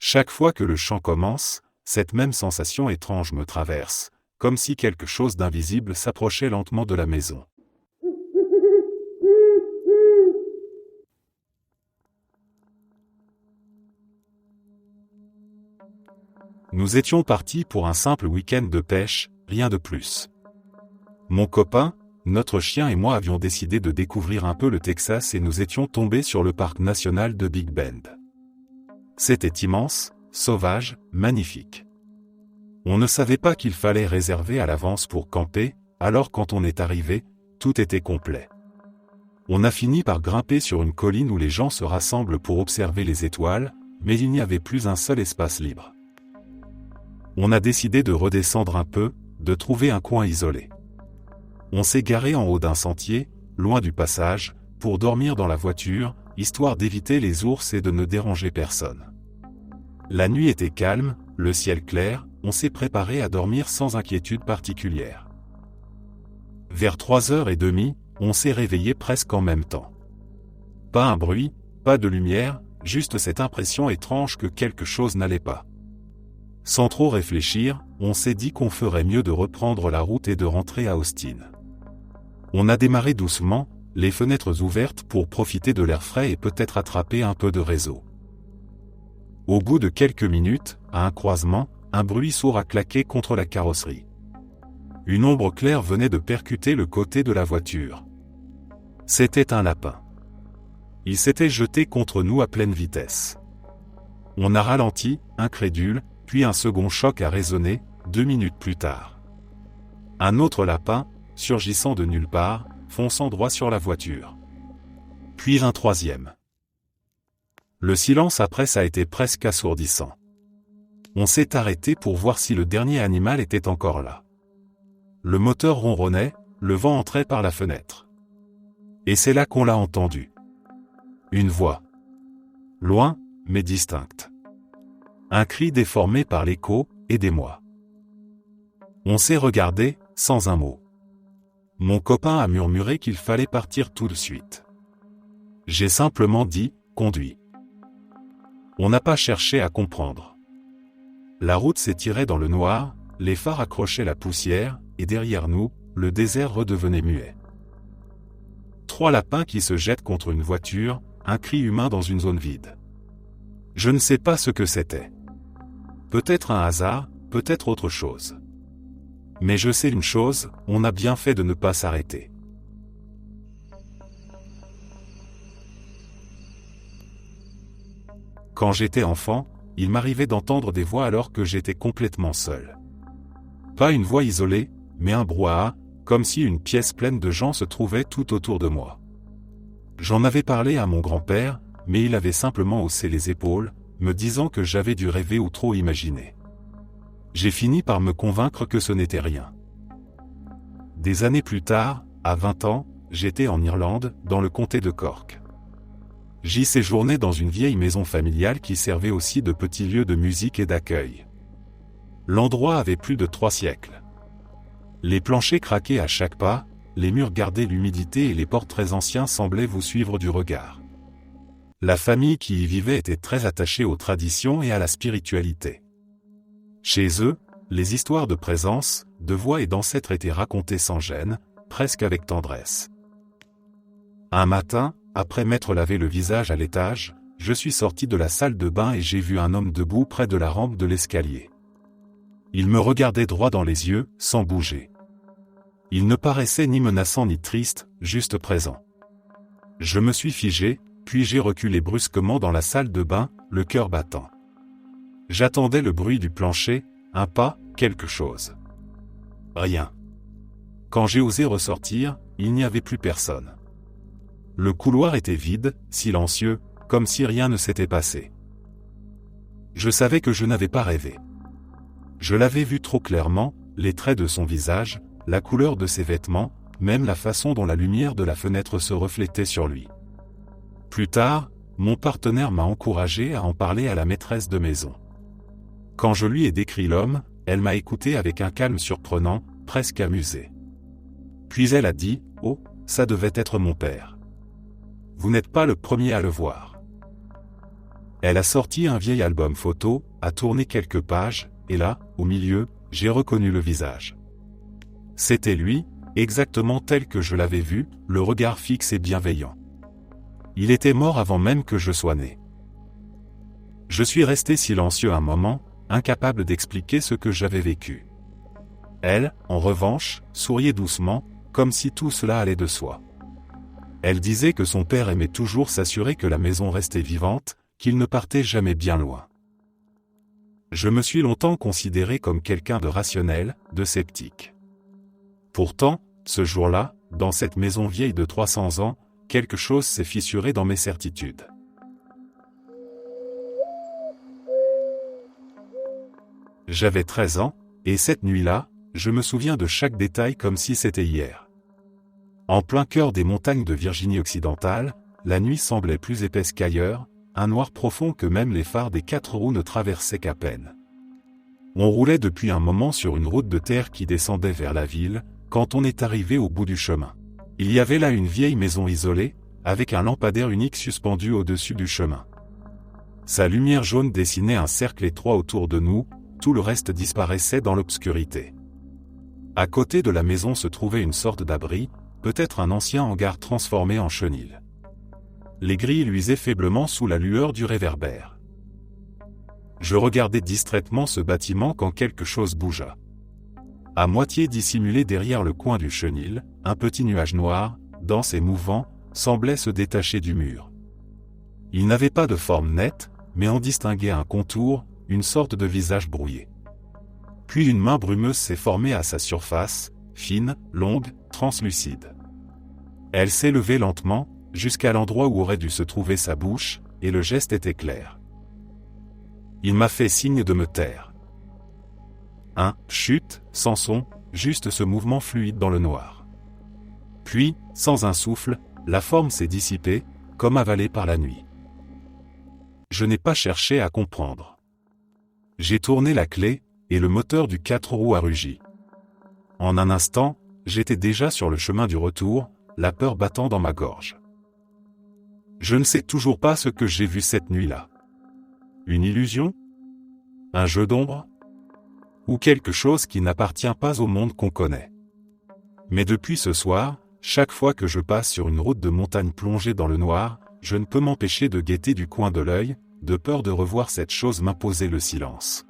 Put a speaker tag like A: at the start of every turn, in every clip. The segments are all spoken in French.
A: Chaque fois que le chant commence, cette même sensation étrange me traverse, comme si quelque chose d'invisible s'approchait lentement de la maison. Nous étions partis pour un simple week-end de pêche, rien de plus. Mon copain, notre chien et moi avions décidé de découvrir un peu le Texas et nous étions tombés sur le parc national de Big Bend. C'était immense, sauvage, magnifique. On ne savait pas qu'il fallait réserver à l'avance pour camper, alors quand on est arrivé, tout était complet. On a fini par grimper sur une colline où les gens se rassemblent pour observer les étoiles, mais il n'y avait plus un seul espace libre. On a décidé de redescendre un peu, de trouver un coin isolé. On s'est garé en haut d'un sentier, loin du passage, pour dormir dans la voiture, histoire d'éviter les ours et de ne déranger personne. La nuit était calme, le ciel clair, on s'est préparé à dormir sans inquiétude particulière. Vers 3h30, on s'est réveillé presque en même temps. Pas un bruit, pas de lumière, juste cette impression étrange que quelque chose n'allait pas. Sans trop réfléchir, on s'est dit qu'on ferait mieux de reprendre la route et de rentrer à Austin. On a démarré doucement, les fenêtres ouvertes pour profiter de l'air frais et peut-être attraper un peu de réseau. Au bout de quelques minutes, à un croisement, un bruit sourd a claqué contre la carrosserie. Une ombre claire venait de percuter le côté de la voiture. C'était un lapin. Il s'était jeté contre nous à pleine vitesse. On a ralenti, incrédule, puis un second choc a résonné, 2 minutes plus tard. Un autre lapin, surgissant de nulle part, fonçant droit sur la voiture. Puis un troisième. Le silence après ça a été presque assourdissant. On s'est arrêté pour voir si le dernier animal était encore là. Le moteur ronronnait, le vent entrait par la fenêtre. Et c'est là qu'on l'a entendu. Une voix. Loin, mais distincte. Un cri déformé par l'écho, aidez-moi. On s'est regardé, sans un mot. Mon copain a murmuré qu'il fallait partir tout de suite. J'ai simplement dit, conduis. On n'a pas cherché à comprendre. La route s'étirait dans le noir, les phares accrochaient la poussière, et derrière nous, le désert redevenait muet. 3 lapins qui se jettent contre une voiture, un cri humain dans une zone vide. Je ne sais pas ce que c'était. Peut-être un hasard, peut-être autre chose. Mais je sais une chose, on a bien fait de ne pas s'arrêter. Quand j'étais enfant, il m'arrivait d'entendre des voix alors que j'étais complètement seul. Pas une voix isolée, mais un brouhaha, comme si une pièce pleine de gens se trouvait tout autour de moi. J'en avais parlé à mon grand-père, mais il avait simplement haussé les épaules, me disant que j'avais dû rêver ou trop imaginer. J'ai fini par me convaincre que ce n'était rien. Des années plus tard, à 20 ans, j'étais en Irlande, dans le comté de Cork. J'y séjournais dans une vieille maison familiale qui servait aussi de petit lieu de musique et d'accueil. L'endroit avait plus de 3 siècles. Les planchers craquaient à chaque pas, les murs gardaient l'humidité et les portraits anciens semblaient vous suivre du regard. La famille qui y vivait était très attachée aux traditions et à la spiritualité. Chez eux, les histoires de présence, de voix et d'ancêtres étaient racontées sans gêne, presque avec tendresse. Un matin, après m'être lavé le visage à l'étage, je suis sorti de la salle de bain et j'ai vu un homme debout près de la rampe de l'escalier. Il me regardait droit dans les yeux, sans bouger. Il ne paraissait ni menaçant ni triste, juste présent. Je me suis figé, puis j'ai reculé brusquement dans la salle de bain, le cœur battant. J'attendais le bruit du plancher, un pas, quelque chose. Rien. Quand j'ai osé ressortir, il n'y avait plus personne. Le couloir était vide, silencieux, comme si rien ne s'était passé. Je savais que je n'avais pas rêvé. Je l'avais vu trop clairement, les traits de son visage, la couleur de ses vêtements, même la façon dont la lumière de la fenêtre se reflétait sur lui. Plus tard, mon partenaire m'a encouragé à en parler à la maîtresse de maison. Quand je lui ai décrit l'homme, elle m'a écouté avec un calme surprenant, presque amusé. Puis elle a dit, « Oh, ça devait être mon père. Vous n'êtes pas le premier à le voir. » Elle a sorti un vieil album photo, a tourné quelques pages, et là, au milieu, j'ai reconnu le visage. C'était lui, exactement tel que je l'avais vu, le regard fixe et bienveillant. Il était mort avant même que je sois né. Je suis resté silencieux un moment, incapable d'expliquer ce que j'avais vécu. Elle, en revanche, souriait doucement, comme si tout cela allait de soi. Elle disait que son père aimait toujours s'assurer que la maison restait vivante, qu'il ne partait jamais bien loin. Je me suis longtemps considéré comme quelqu'un de rationnel, de sceptique. Pourtant, ce jour-là, dans cette maison vieille de 300 ans, quelque chose s'est fissuré dans mes certitudes. J'avais 13 ans, et cette nuit-là, je me souviens de chaque détail comme si c'était hier. En plein cœur des montagnes de Virginie occidentale, la nuit semblait plus épaisse qu'ailleurs, un noir profond que même les phares des 4 roues ne traversaient qu'à peine. On roulait depuis un moment sur une route de terre qui descendait vers la ville, quand on est arrivé au bout du chemin. Il y avait là une vieille maison isolée, avec un lampadaire unique suspendu au-dessus du chemin. Sa lumière jaune dessinait un cercle étroit autour de nous, tout le reste disparaissait dans l'obscurité. À côté de la maison se trouvait une sorte d'abri, peut-être un ancien hangar transformé en chenil. Les grilles luisaient faiblement sous la lueur du réverbère. Je regardais distraitement ce bâtiment quand quelque chose bougea. À moitié dissimulé derrière le coin du chenil, un petit nuage noir, dense et mouvant, semblait se détacher du mur. Il n'avait pas de forme nette, mais on distinguait un contour, une sorte de visage brouillé. Puis une main brumeuse s'est formée à sa surface, fine, longue, translucide. Elle s'est levée lentement, jusqu'à l'endroit où aurait dû se trouver sa bouche, et le geste était clair. Il m'a fait signe de me taire. Chute, sans son, juste ce mouvement fluide dans le noir. Puis, sans un souffle, la forme s'est dissipée, comme avalée par la nuit. Je n'ai pas cherché à comprendre. J'ai tourné la clé, et le moteur du 4 roues a rugi. En un instant, j'étais déjà sur le chemin du retour, la peur battant dans ma gorge. Je ne sais toujours pas ce que j'ai vu cette nuit-là. Une illusion? Un jeu d'ombre? Ou quelque chose qui n'appartient pas au monde qu'on connaît. Mais depuis ce soir, chaque fois que je passe sur une route de montagne plongée dans le noir, je ne peux m'empêcher de guetter du coin de l'œil, de peur de revoir cette chose m'imposer le silence.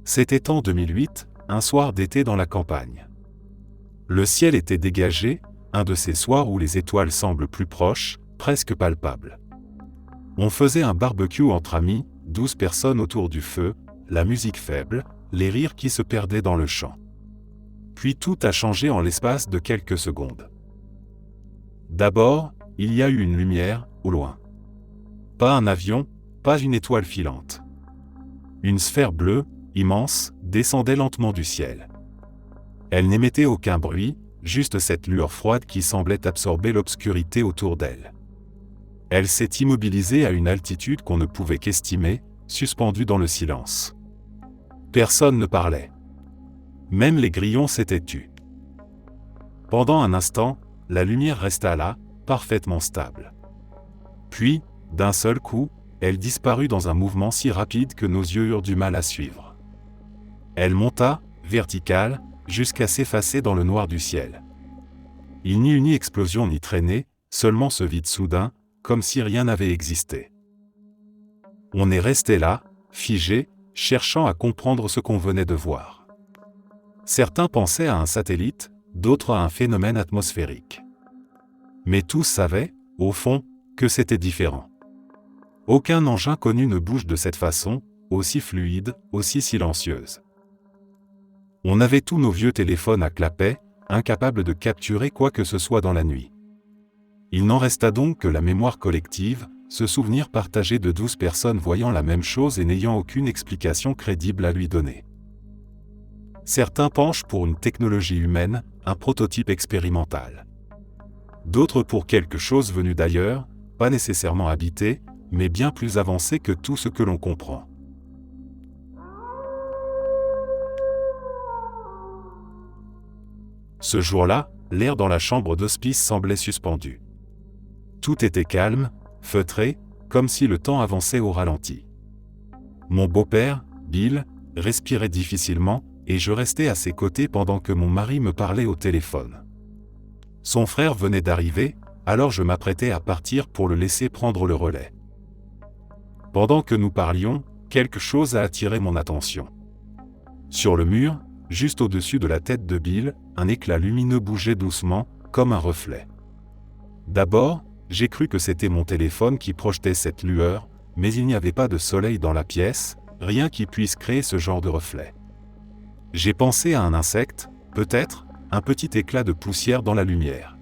A: C'était en 2008, un soir d'été dans la campagne. Le ciel était dégagé, un de ces soirs où les étoiles semblent plus proches, presque palpables. On faisait un barbecue entre amis, 12 personnes autour du feu, la musique faible, les rires qui se perdaient dans le champ. Puis tout a changé en l'espace de quelques secondes. D'abord, il y a eu une lumière, au loin. Pas un avion, pas une étoile filante. Une sphère bleue, immense, descendait lentement du ciel. Elle n'émettait aucun bruit, juste cette lueur froide qui semblait absorber l'obscurité autour d'elle. Elle s'est immobilisée à une altitude qu'on ne pouvait qu'estimer, suspendue dans le silence. Personne ne parlait. Même les grillons s'étaient tus. Pendant un instant, la lumière resta là, parfaitement stable. Puis, d'un seul coup, elle disparut dans un mouvement si rapide que nos yeux eurent du mal à suivre. Elle monta, verticale, jusqu'à s'effacer dans le noir du ciel. Il n'y eut ni explosion ni traînée, seulement ce vide soudain, comme si rien n'avait existé. On est resté là, figé, cherchant à comprendre ce qu'on venait de voir. Certains pensaient à un satellite, d'autres à un phénomène atmosphérique. Mais tous savaient, au fond, que c'était différent. Aucun engin connu ne bouge de cette façon, aussi fluide, aussi silencieuse. On avait tous nos vieux téléphones à clapet, incapables de capturer quoi que ce soit dans la nuit. Il n'en resta donc que la mémoire collective, ce souvenir partagé de 12 personnes voyant la même chose et n'ayant aucune explication crédible à lui donner. Certains penchent pour une technologie humaine, un prototype expérimental. D'autres pour quelque chose venu d'ailleurs, pas nécessairement habité, mais bien plus avancé que tout ce que l'on comprend. Ce jour-là, l'air dans la chambre d'hospice semblait suspendu. Tout était calme, feutré, comme si le temps avançait au ralenti. Mon beau-père, Bill, respirait difficilement, et je restais à ses côtés pendant que mon mari me parlait au téléphone. Son frère venait d'arriver, alors je m'apprêtais à partir pour le laisser prendre le relais. Pendant que nous parlions, quelque chose a attiré mon attention. Sur le mur, juste au-dessus de la tête de Bill, un éclat lumineux bougeait doucement, comme un reflet. D'abord, j'ai cru que c'était mon téléphone qui projetait cette lueur, mais il n'y avait pas de soleil dans la pièce, rien qui puisse créer ce genre de reflet. J'ai pensé à un insecte, peut-être, un petit éclat de poussière dans la lumière.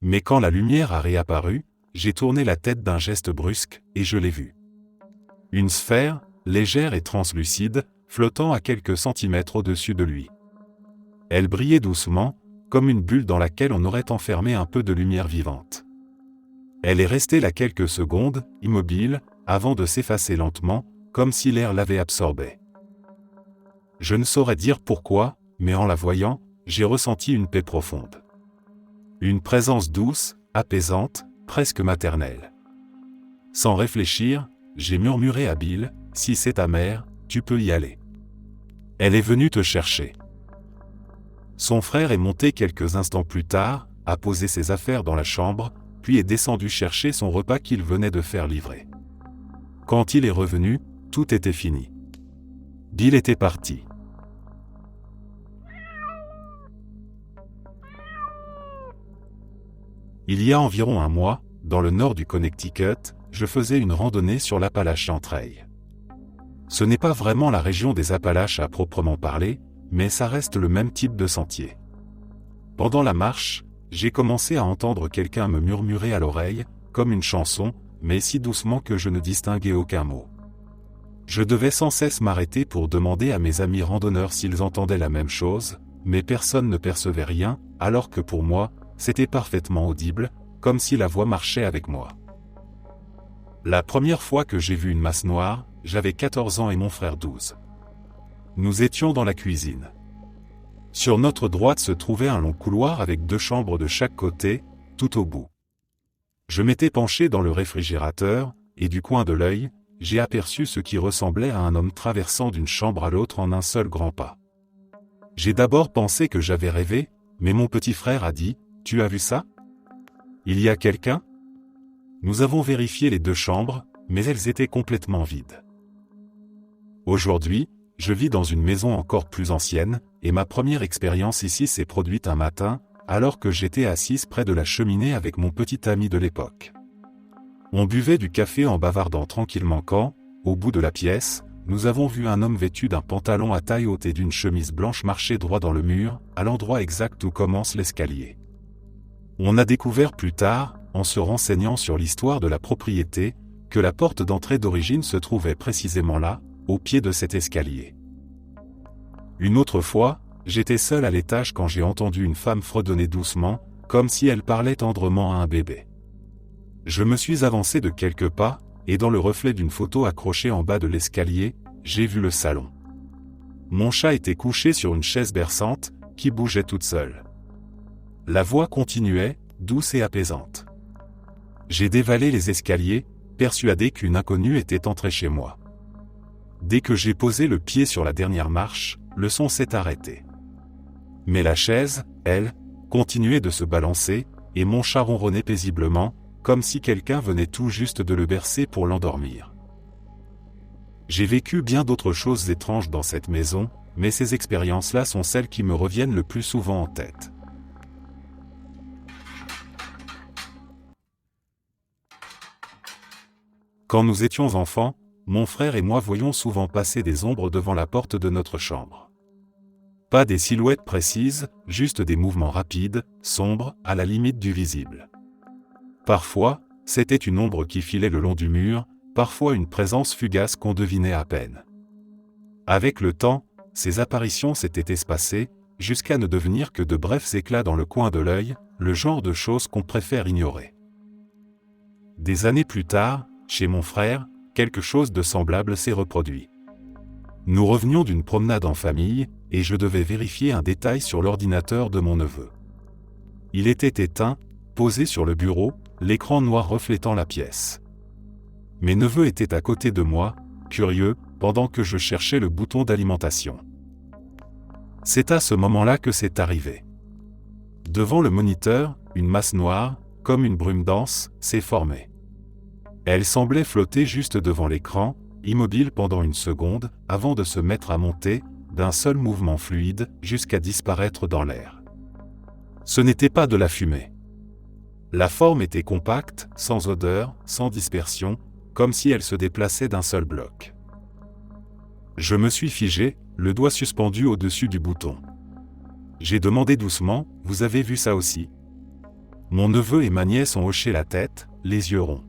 A: Mais quand la lumière a réapparu, j'ai tourné la tête d'un geste brusque, et je l'ai vue. Une sphère, légère et translucide, flottant à quelques centimètres au-dessus de lui. Elle brillait doucement, comme une bulle dans laquelle on aurait enfermé un peu de lumière vivante. Elle est restée là quelques secondes, immobile, avant de s'effacer lentement, comme si l'air l'avait absorbée. Je ne saurais dire pourquoi, mais en la voyant, j'ai ressenti une paix profonde. Une présence douce, apaisante, presque maternelle. Sans réfléchir, j'ai murmuré à Bill, « Si c'est ta mère, tu peux y aller. Elle est venue te chercher. » Son frère est monté quelques instants plus tard, a posé ses affaires dans la chambre, puis est descendu chercher son repas qu'il venait de faire livrer. Quand il est revenu, tout était fini. Bill était parti. Il y a environ un mois, dans le nord du Connecticut, je faisais une randonnée sur l'Appalachian Trail. Ce n'est pas vraiment la région des Appalaches à proprement parler, mais ça reste le même type de sentier. Pendant la marche, j'ai commencé à entendre quelqu'un me murmurer à l'oreille, comme une chanson, mais si doucement que je ne distinguais aucun mot. Je devais sans cesse m'arrêter pour demander à mes amis randonneurs s'ils entendaient la même chose, mais personne ne percevait rien, alors que pour moi, c'était parfaitement audible, comme si la voix marchait avec moi. La première fois que j'ai vu une masse noire, j'avais 14 ans et mon frère 12. Nous étions dans la cuisine. Sur notre droite se trouvait un long couloir avec 2 chambres de chaque côté, tout au bout. Je m'étais penché dans le réfrigérateur, et du coin de l'œil, j'ai aperçu ce qui ressemblait à un homme traversant d'une chambre à l'autre en un seul grand pas. J'ai d'abord pensé que j'avais rêvé, mais mon petit frère a dit, « Tu as vu ça? Il y a quelqu'un ?» Nous avons vérifié les 2 chambres, mais elles étaient complètement vides. Aujourd'hui, je vis dans une maison encore plus ancienne, et ma première expérience ici s'est produite un matin, alors que j'étais assise près de la cheminée avec mon petit ami de l'époque. On buvait du café en bavardant tranquillement quand, au bout de la pièce, nous avons vu un homme vêtu d'un pantalon à taille haute et d'une chemise blanche marcher droit dans le mur, à l'endroit exact où commence l'escalier. On a découvert plus tard, en se renseignant sur l'histoire de la propriété, que la porte d'entrée d'origine se trouvait précisément là, au pied de cet escalier. Une autre fois, j'étais seul à l'étage quand j'ai entendu une femme fredonner doucement, comme si elle parlait tendrement à un bébé. Je me suis avancé de quelques pas, et dans le reflet d'une photo accrochée en bas de l'escalier, j'ai vu le salon. Mon chat était couché sur une chaise berçante, qui bougeait toute seule. La voix continuait, douce et apaisante. J'ai dévalé les escaliers, persuadé qu'une inconnue était entrée chez moi. Dès que j'ai posé le pied sur la dernière marche, le son s'est arrêté. Mais la chaise, elle, continuait de se balancer, et mon chat ronronnait paisiblement, comme si quelqu'un venait tout juste de le bercer pour l'endormir. J'ai vécu bien d'autres choses étranges dans cette maison, mais ces expériences-là sont celles qui me reviennent le plus souvent en tête. Quand nous étions enfants, mon frère et moi voyions souvent passer des ombres devant la porte de notre chambre. Pas des silhouettes précises, juste des mouvements rapides, sombres, à la limite du visible. Parfois, c'était une ombre qui filait le long du mur, parfois une présence fugace qu'on devinait à peine. Avec le temps, ces apparitions s'étaient espacées, jusqu'à ne devenir que de brefs éclats dans le coin de l'œil, le genre de choses qu'on préfère ignorer. Des années plus tard, chez mon frère, quelque chose de semblable s'est reproduit. Nous revenions d'une promenade en famille, et je devais vérifier un détail sur l'ordinateur de mon neveu. Il était éteint, posé sur le bureau, l'écran noir reflétant la pièce. Mes neveux étaient à côté de moi, curieux, pendant que je cherchais le bouton d'alimentation. C'est à ce moment-là que c'est arrivé. Devant le moniteur, une masse noire, comme une brume dense, s'est formée. Elle semblait flotter juste devant l'écran, immobile pendant une seconde, avant de se mettre à monter, d'un seul mouvement fluide, jusqu'à disparaître dans l'air. Ce n'était pas de la fumée. La forme était compacte, sans odeur, sans dispersion, comme si elle se déplaçait d'un seul bloc. Je me suis figé, le doigt suspendu au-dessus du bouton. J'ai demandé doucement, « Vous avez vu ça aussi ?» Mon neveu et ma nièce ont hoché la tête, les yeux ronds.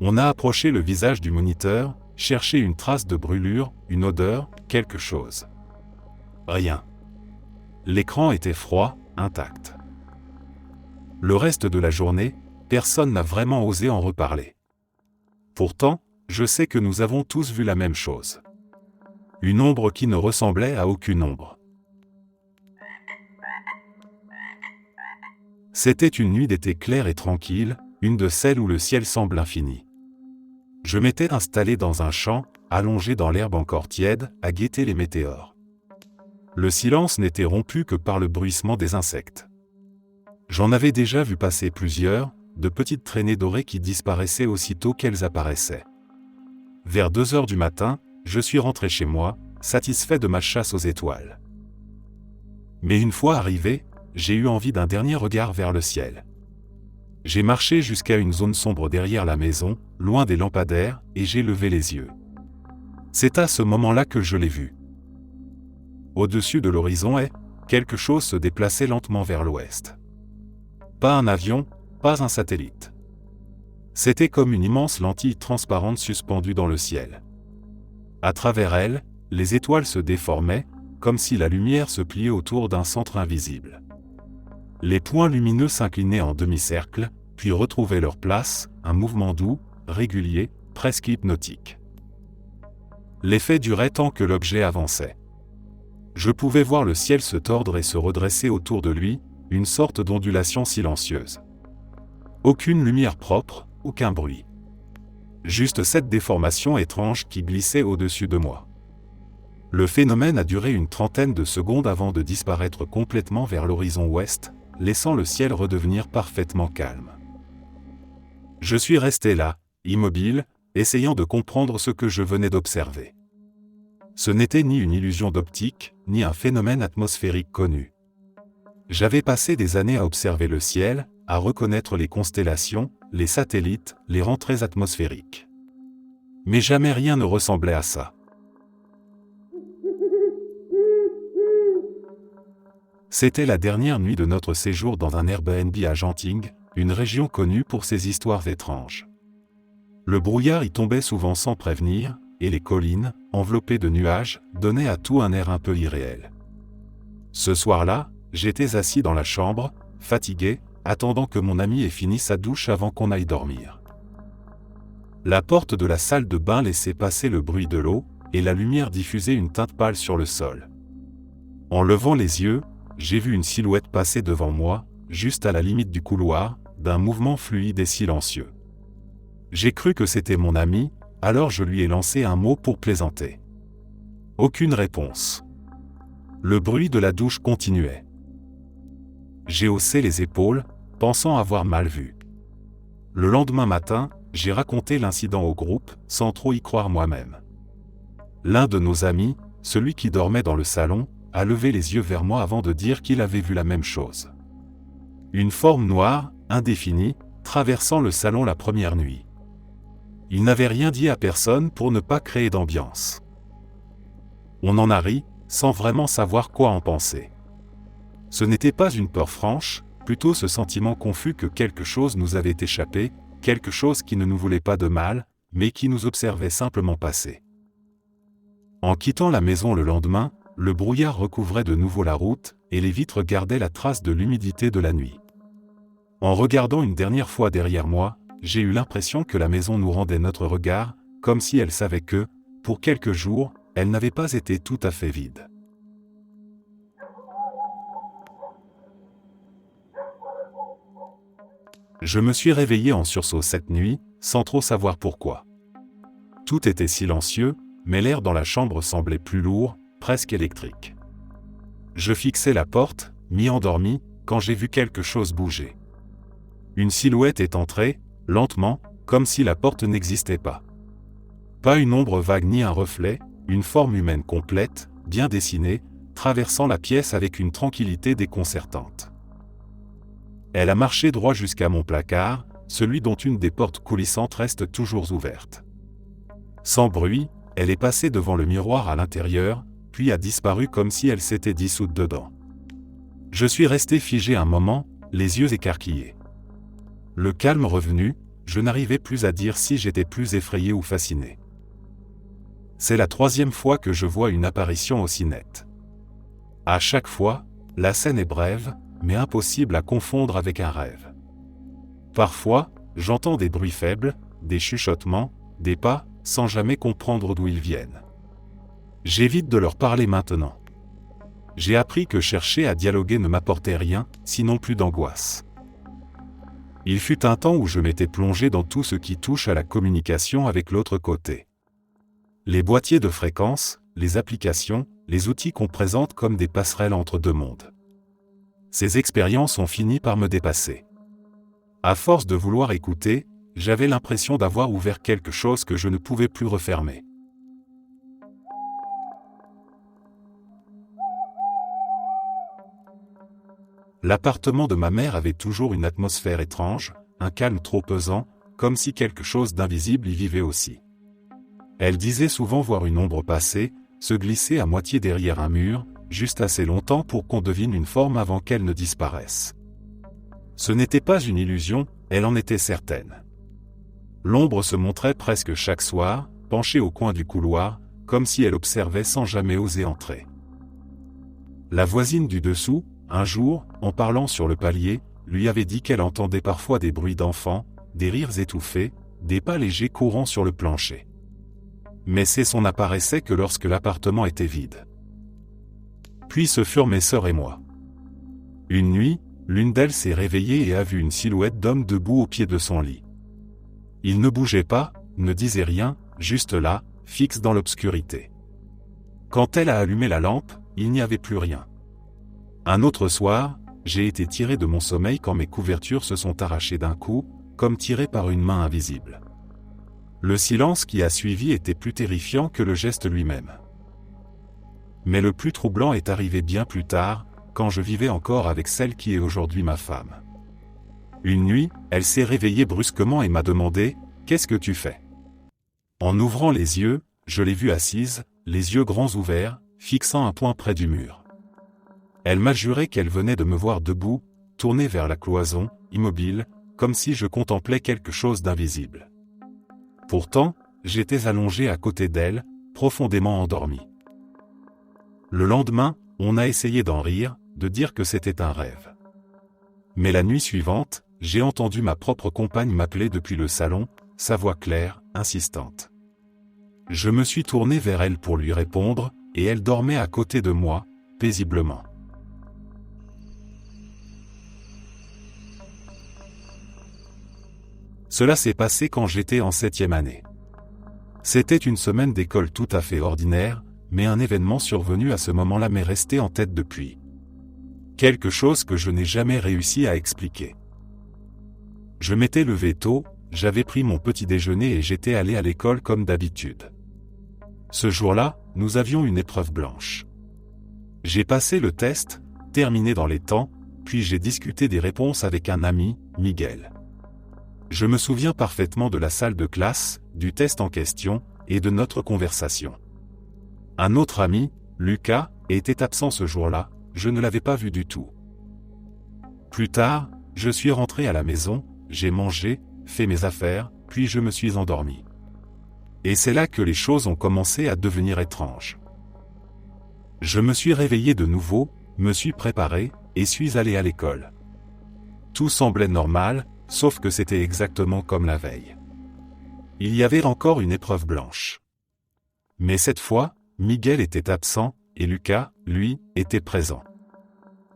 A: On a approché le visage du moniteur, cherché une trace de brûlure, une odeur, quelque chose. Rien. L'écran était froid, intact. Le reste de la journée, personne n'a vraiment osé en reparler. Pourtant, je sais que nous avons tous vu la même chose. Une ombre qui ne ressemblait à aucune ombre. C'était une nuit d'été claire et tranquille, une de celles où le ciel semble infini. Je m'étais installé dans un champ, allongé dans l'herbe encore tiède, à guetter les météores. Le silence n'était rompu que par le bruissement des insectes. J'en avais déjà vu passer plusieurs, de petites traînées dorées qui disparaissaient aussitôt qu'elles apparaissaient. Vers 2 heures du matin, je suis rentré chez moi, satisfait de ma chasse aux étoiles. Mais une fois arrivé, j'ai eu envie d'un dernier regard vers le ciel. J'ai marché jusqu'à une zone sombre derrière la maison, loin des lampadaires, et j'ai levé les yeux. C'est à ce moment-là que je l'ai vu. Au-dessus de l'horizon quelque chose se déplaçait lentement vers l'ouest. Pas un avion, pas un satellite. C'était comme une immense lentille transparente suspendue dans le ciel. À travers elle, les étoiles se déformaient, comme si la lumière se pliait autour d'un centre invisible. Les points lumineux s'inclinaient en demi-cercle, puis retrouvaient leur place, un mouvement doux, régulier, presque hypnotique. L'effet durait tant que l'objet avançait. Je pouvais voir le ciel se tordre et se redresser autour de lui, une sorte d'ondulation silencieuse. Aucune lumière propre, aucun bruit. Juste cette déformation étrange qui glissait au-dessus de moi. Le phénomène a duré une trentaine de secondes avant de disparaître complètement vers l'horizon ouest, laissant le ciel redevenir parfaitement calme. Je suis resté là, immobile, essayant de comprendre ce que je venais d'observer. Ce n'était ni une illusion d'optique, ni un phénomène atmosphérique connu. J'avais passé des années à observer le ciel, à reconnaître les constellations, les satellites, les rentrées atmosphériques. Mais jamais rien ne ressemblait à ça. C'était la dernière nuit de notre séjour dans un Airbnb à Genting, une région connue pour ses histoires étranges. Le brouillard y tombait souvent sans prévenir, et les collines, enveloppées de nuages, donnaient à tout un air un peu irréel. Ce soir-là, j'étais assis dans la chambre, fatigué, attendant que mon ami ait fini sa douche avant qu'on aille dormir. La porte de la salle de bain laissait passer le bruit de l'eau, et la lumière diffusait une teinte pâle sur le sol. En levant les yeux, j'ai vu une silhouette passer devant moi, juste à la limite du couloir, d'un mouvement fluide et silencieux. J'ai cru que c'était mon ami, alors je lui ai lancé un mot pour plaisanter. Aucune réponse. Le bruit de la douche continuait. J'ai haussé les épaules, pensant avoir mal vu. Le lendemain matin, j'ai raconté l'incident au groupe, sans trop y croire moi-même. L'un de nos amis, celui qui dormait dans le salon, a levé les yeux vers moi avant de dire qu'il avait vu la même chose. Une forme noire, indéfinie, traversant le salon la première nuit. Il n'avait rien dit à personne pour ne pas créer d'ambiance. On en a ri, sans vraiment savoir quoi en penser. Ce n'était pas une peur franche, plutôt ce sentiment confus que quelque chose nous avait échappé, quelque chose qui ne nous voulait pas de mal, mais qui nous observait simplement passer. En quittant la maison le lendemain, le brouillard recouvrait de nouveau la route, et les vitres gardaient la trace de l'humidité de la nuit. En regardant une dernière fois derrière moi, j'ai eu l'impression que la maison nous rendait notre regard, comme si elle savait que, pour quelques jours, elle n'avait pas été tout à fait vide. Je me suis réveillé en sursaut cette nuit, sans trop savoir pourquoi. Tout était silencieux, mais l'air dans la chambre semblait plus lourd, presque électrique. Je fixais la porte, mi-endormi, quand j'ai vu quelque chose bouger. Une silhouette est entrée, lentement, comme si la porte n'existait pas. Pas une ombre vague ni un reflet, une forme humaine complète, bien dessinée, traversant la pièce avec une tranquillité déconcertante. Elle a marché droit jusqu'à mon placard, celui dont une des portes coulissantes reste toujours ouverte. Sans bruit, elle est passée devant le miroir à l'intérieur, puis a disparu comme si elle s'était dissoute dedans. Je suis resté figé un moment, les yeux écarquillés. Le calme revenu, je n'arrivais plus à dire si j'étais plus effrayé ou fasciné. C'est la 3e fois que je vois une apparition aussi nette. À chaque fois, la scène est brève, mais impossible à confondre avec un rêve. Parfois, j'entends des bruits faibles, des chuchotements, des pas, sans jamais comprendre d'où ils viennent. J'évite de leur parler maintenant. J'ai appris que chercher à dialoguer ne m'apportait rien, sinon plus d'angoisse. Il fut un temps où je m'étais plongé dans tout ce qui touche à la communication avec l'autre côté. Les boîtiers de fréquences, les applications, les outils qu'on présente comme des passerelles entre deux mondes. Ces expériences ont fini par me dépasser. À force de vouloir écouter, j'avais l'impression d'avoir ouvert quelque chose que je ne pouvais plus refermer. L'appartement de ma mère avait toujours une atmosphère étrange, un calme trop pesant, comme si quelque chose d'invisible y vivait aussi. Elle disait souvent voir une ombre passer, se glisser à moitié derrière un mur, juste assez longtemps pour qu'on devine une forme avant qu'elle ne disparaisse. Ce n'était pas une illusion, elle en était certaine. L'ombre se montrait presque chaque soir, penchée au coin du couloir, comme si elle observait sans jamais oser entrer. La voisine du dessous, un jour, en parlant sur le palier, lui avait dit qu'elle entendait parfois des bruits d'enfants, des rires étouffés, des pas légers courant sur le plancher. Mais ces sons n'apparaissaient que lorsque l'appartement était vide. Puis ce furent mes sœurs et moi. Une nuit, l'une d'elles s'est réveillée et a vu une silhouette d'homme debout au pied de son lit. Il ne bougeait pas, ne disait rien, juste là, fixe dans l'obscurité. Quand elle a allumé la lampe, il n'y avait plus rien. Un autre soir, j'ai été tiré de mon sommeil quand mes couvertures se sont arrachées d'un coup, comme tirées par une main invisible. Le silence qui a suivi était plus terrifiant que le geste lui-même. Mais le plus troublant est arrivé bien plus tard, quand je vivais encore avec celle qui est aujourd'hui ma femme. Une nuit, elle s'est réveillée brusquement et m'a demandé « Qu'est-ce que tu fais ?» En ouvrant les yeux, je l'ai vue assise, les yeux grands ouverts, fixant un point près du mur. Elle m'a juré qu'elle venait de me voir debout, tournée vers la cloison, immobile, comme si je contemplais quelque chose d'invisible. Pourtant, j'étais allongé à côté d'elle, profondément endormi. Le lendemain, on a essayé d'en rire, de dire que c'était un rêve. Mais la nuit suivante, j'ai entendu ma propre compagne m'appeler depuis le salon, sa voix claire, insistante. Je me suis tourné vers elle pour lui répondre, et elle dormait à côté de moi, paisiblement. Cela s'est passé quand j'étais en 7e année. C'était une semaine d'école tout à fait ordinaire, mais un événement survenu à ce moment-là m'est resté en tête depuis. Quelque chose que je n'ai jamais réussi à expliquer. Je m'étais levé tôt, j'avais pris mon petit déjeuner et j'étais allé à l'école comme d'habitude. Ce jour-là, nous avions une épreuve blanche. J'ai passé le test, terminé dans les temps, puis j'ai discuté des réponses avec un ami, Miguel. Je me souviens parfaitement de la salle de classe, du test en question, et de notre conversation. Un autre ami, Lucas, était absent ce jour-là, je ne l'avais pas vu du tout. Plus tard, je suis rentré à la maison, j'ai mangé, fait mes affaires, puis je me suis endormi. Et c'est là que les choses ont commencé à devenir étranges. Je me suis réveillé de nouveau, me suis préparé, et suis allé à l'école. Tout semblait normal, sauf que c'était exactement comme la veille. Il y avait encore une épreuve blanche. Mais cette fois, Miguel était absent, et Lucas, lui, était présent.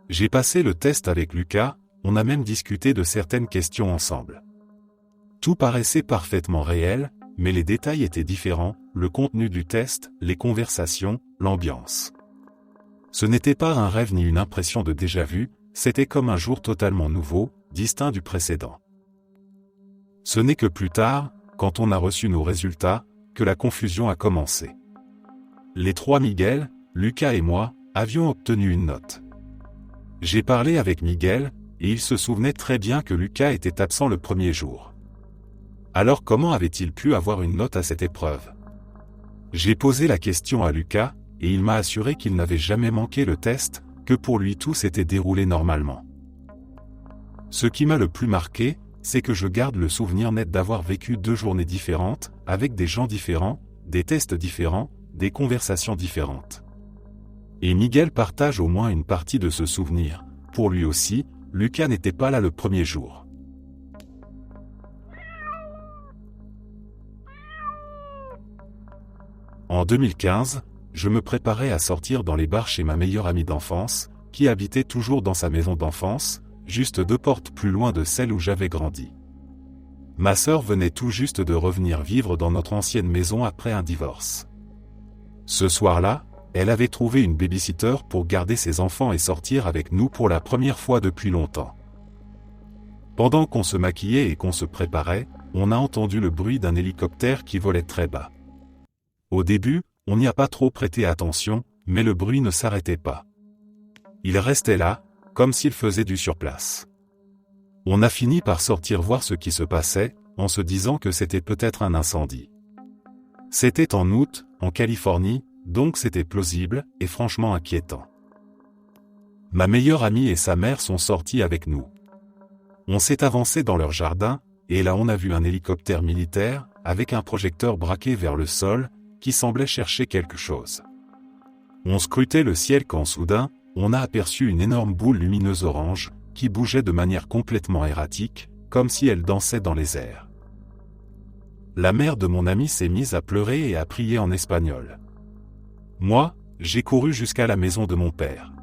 A: J'ai passé le test avec Lucas, on a même discuté de certaines questions ensemble. Tout paraissait parfaitement réel, mais les détails étaient différents, le contenu du test, les conversations, l'ambiance. Ce n'était pas un rêve ni une impression de déjà-vu, c'était comme un jour totalement nouveau, distinct du précédent. Ce n'est que plus tard, quand on a reçu nos résultats, que la confusion a commencé. Les trois Miguel, Lucas et moi, avions obtenu une note. J'ai parlé avec Miguel, et il se souvenait très bien que Lucas était absent le premier jour. Alors comment avait-il pu avoir une note à cette épreuve? J'ai posé la question à Lucas, et il m'a assuré qu'il n'avait jamais manqué le test, que pour lui tout s'était déroulé normalement. Ce qui m'a le plus marqué, c'est que je garde le souvenir net d'avoir vécu 2 journées différentes, avec des gens différents, des tests différents, des conversations différentes. Et Miguel partage au moins une partie de ce souvenir. Pour lui aussi, Lucas n'était pas là le premier jour. En 2015, je me préparais à sortir dans les bars chez ma meilleure amie d'enfance, qui habitait toujours dans sa maison d'enfance, juste 2 portes plus loin de celle où j'avais grandi. Ma sœur venait tout juste de revenir vivre dans notre ancienne maison après un divorce. Ce soir-là, elle avait trouvé une babysitter pour garder ses enfants et sortir avec nous pour la première fois depuis longtemps. Pendant qu'on se maquillait et qu'on se préparait, on a entendu le bruit d'un hélicoptère qui volait très bas. Au début, on n'y a pas trop prêté attention, mais le bruit ne s'arrêtait pas. Il restait là, comme s'il faisait du surplace. On a fini par sortir voir ce qui se passait, en se disant que c'était peut-être un incendie. C'était en août, en Californie, donc c'était plausible, et franchement inquiétant. Ma meilleure amie et sa mère sont sorties avec nous. On s'est avancé dans leur jardin, et là on a vu un hélicoptère militaire, avec un projecteur braqué vers le sol, qui semblait chercher quelque chose. On scrutait le ciel quand soudain, on a aperçu une énorme boule lumineuse orange, qui bougeait de manière complètement erratique, comme si elle dansait dans les airs. La mère de mon ami s'est mise à pleurer et à prier en espagnol. Moi, j'ai couru jusqu'à la maison de mon père.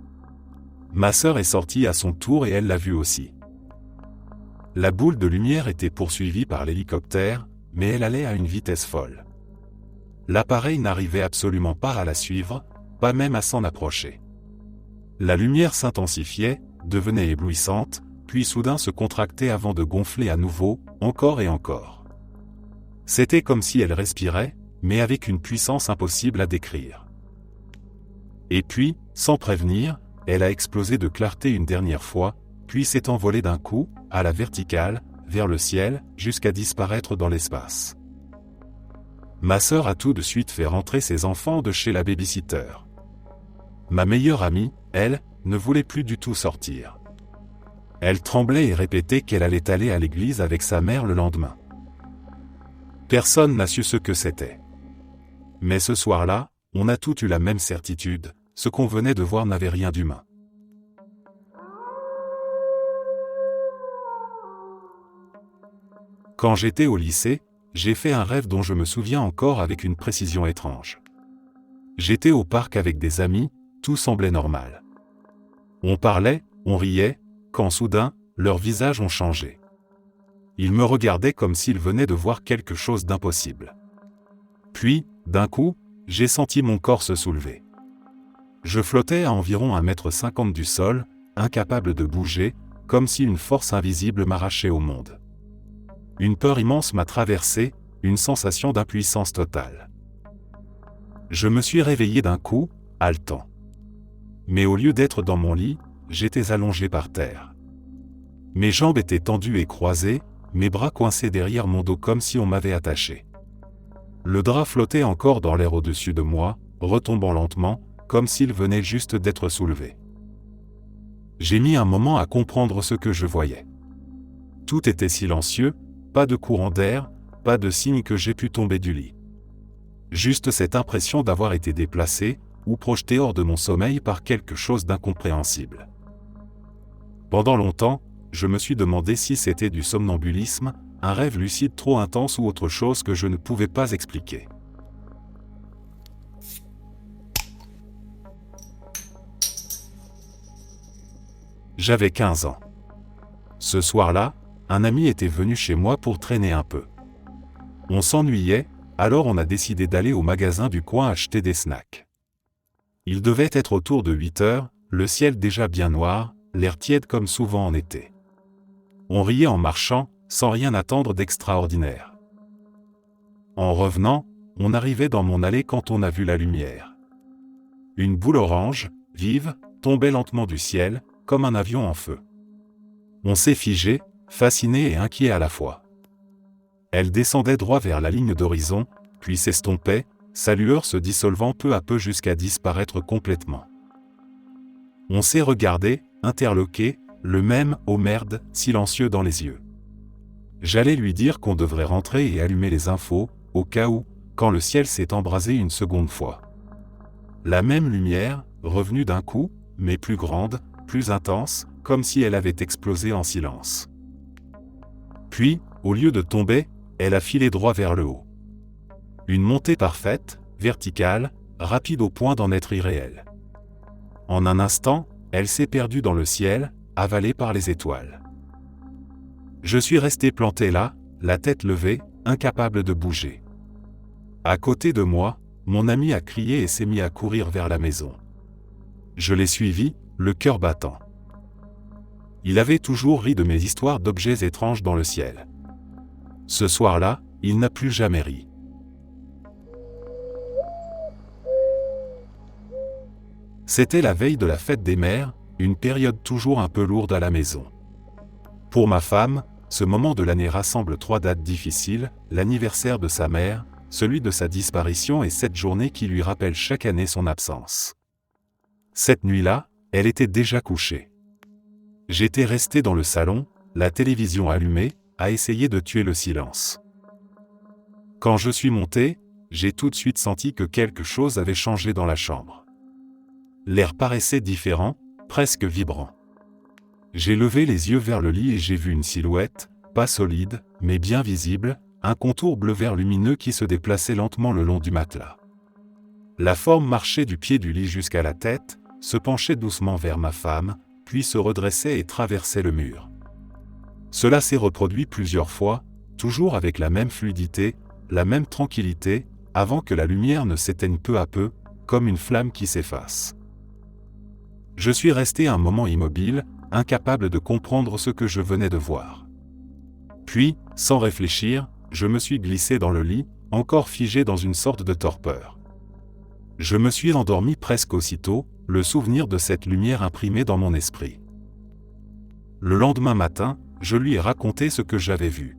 A: Ma sœur est sortie à son tour et elle l'a vu aussi. La boule de lumière était poursuivie par l'hélicoptère, mais elle allait à une vitesse folle. L'appareil n'arrivait absolument pas à la suivre, pas même à s'en approcher. La lumière s'intensifiait, devenait éblouissante, puis soudain se contractait avant de gonfler à nouveau, encore et encore. C'était comme si elle respirait, mais avec une puissance impossible à décrire. Et puis, sans prévenir, elle a explosé de clarté une dernière fois, puis s'est envolée d'un coup, à la verticale, vers le ciel, jusqu'à disparaître dans l'espace. Ma sœur a tout de suite fait rentrer ses enfants de chez la babysitter. Ma meilleure amie, elle, ne voulait plus du tout sortir. Elle tremblait et répétait qu'elle allait aller à l'église avec sa mère le lendemain. Personne n'a su ce que c'était. Mais ce soir-là, on a tous eu la même certitude, ce qu'on venait de voir n'avait rien d'humain. Quand j'étais au lycée, j'ai fait un rêve dont je me souviens encore avec une précision étrange. J'étais au parc avec des amis, tout semblait normal. On parlait, on riait, quand soudain, leurs visages ont changé. Ils me regardaient comme s'ils venaient de voir quelque chose d'impossible. Puis, d'un coup, j'ai senti mon corps se soulever. Je flottais à environ 1,50 m du sol, incapable de bouger, comme si une force invisible m'arrachait au monde. Une peur immense m'a traversé, une sensation d'impuissance totale. Je me suis réveillé d'un coup, haletant. Mais au lieu d'être dans mon lit, j'étais allongé par terre. Mes jambes étaient tendues et croisées, mes bras coincés derrière mon dos comme si on m'avait attaché. Le drap flottait encore dans l'air au-dessus de moi, retombant lentement, comme s'il venait juste d'être soulevé. J'ai mis un moment à comprendre ce que je voyais. Tout était silencieux, pas de courant d'air, pas de signe que j'ai pu tomber du lit. Juste cette impression d'avoir été déplacé, ou projeté hors de mon sommeil par quelque chose d'incompréhensible. Pendant longtemps, je me suis demandé si c'était du somnambulisme, un rêve lucide trop intense ou autre chose que je ne pouvais pas expliquer. J'avais 15 ans. Ce soir-là, un ami était venu chez moi pour traîner un peu. On s'ennuyait, alors on a décidé d'aller au magasin du coin acheter des snacks. Il devait être autour de 8 heures, le ciel déjà bien noir, l'air tiède comme souvent en été. On riait en marchant, sans rien attendre d'extraordinaire. En revenant, on arrivait dans mon allée quand on a vu la lumière. Une boule orange, vive, tombait lentement du ciel, comme un avion en feu. On s'est figé, fasciné et inquiet à la fois. Elle descendait droit vers la ligne d'horizon, puis s'estompait, sa lueur se dissolvant peu à peu jusqu'à disparaître complètement. On s'est regardé, interloqué, le même « oh merde » silencieux dans les yeux. J'allais lui dire qu'on devrait rentrer et allumer les infos, au cas où, quand le ciel s'est embrasé une seconde fois. La même lumière, revenue d'un coup, mais plus grande, plus intense, comme si elle avait explosé en silence. Puis, au lieu de tomber, elle a filé droit vers le haut. Une montée parfaite, verticale, rapide au point d'en être irréelle. En un instant, elle s'est perdue dans le ciel, avalée par les étoiles. Je suis resté planté là, la tête levée, incapable de bouger. À côté de moi, mon ami a crié et s'est mis à courir vers la maison. Je l'ai suivi, le cœur battant. Il avait toujours ri de mes histoires d'objets étranges dans le ciel. Ce soir-là, il n'a plus jamais ri. C'était la veille de la fête des mères, une période toujours un peu lourde à la maison. Pour ma femme, ce moment de l'année rassemble 3 dates difficiles, l'anniversaire de sa mère, celui de sa disparition et cette journée qui lui rappelle chaque année son absence. Cette nuit-là, elle était déjà couchée. J'étais resté dans le salon, la télévision allumée, à essayer de tuer le silence. Quand je suis monté, j'ai tout de suite senti que quelque chose avait changé dans la chambre. L'air paraissait différent, presque vibrant. J'ai levé les yeux vers le lit et j'ai vu une silhouette, pas solide, mais bien visible, un contour bleu-vert lumineux qui se déplaçait lentement le long du matelas. La forme marchait du pied du lit jusqu'à la tête, se penchait doucement vers ma femme, puis se redressait et traversait le mur. Cela s'est reproduit plusieurs fois, toujours avec la même fluidité, la même tranquillité, avant que la lumière ne s'éteigne peu à peu, comme une flamme qui s'efface. Je suis resté un moment immobile, incapable de comprendre ce que je venais de voir. Puis, sans réfléchir, je me suis glissé dans le lit, encore figé dans une sorte de torpeur. Je me suis endormi presque aussitôt, le souvenir de cette lumière imprimé dans mon esprit. Le lendemain matin, je lui ai raconté ce que j'avais vu.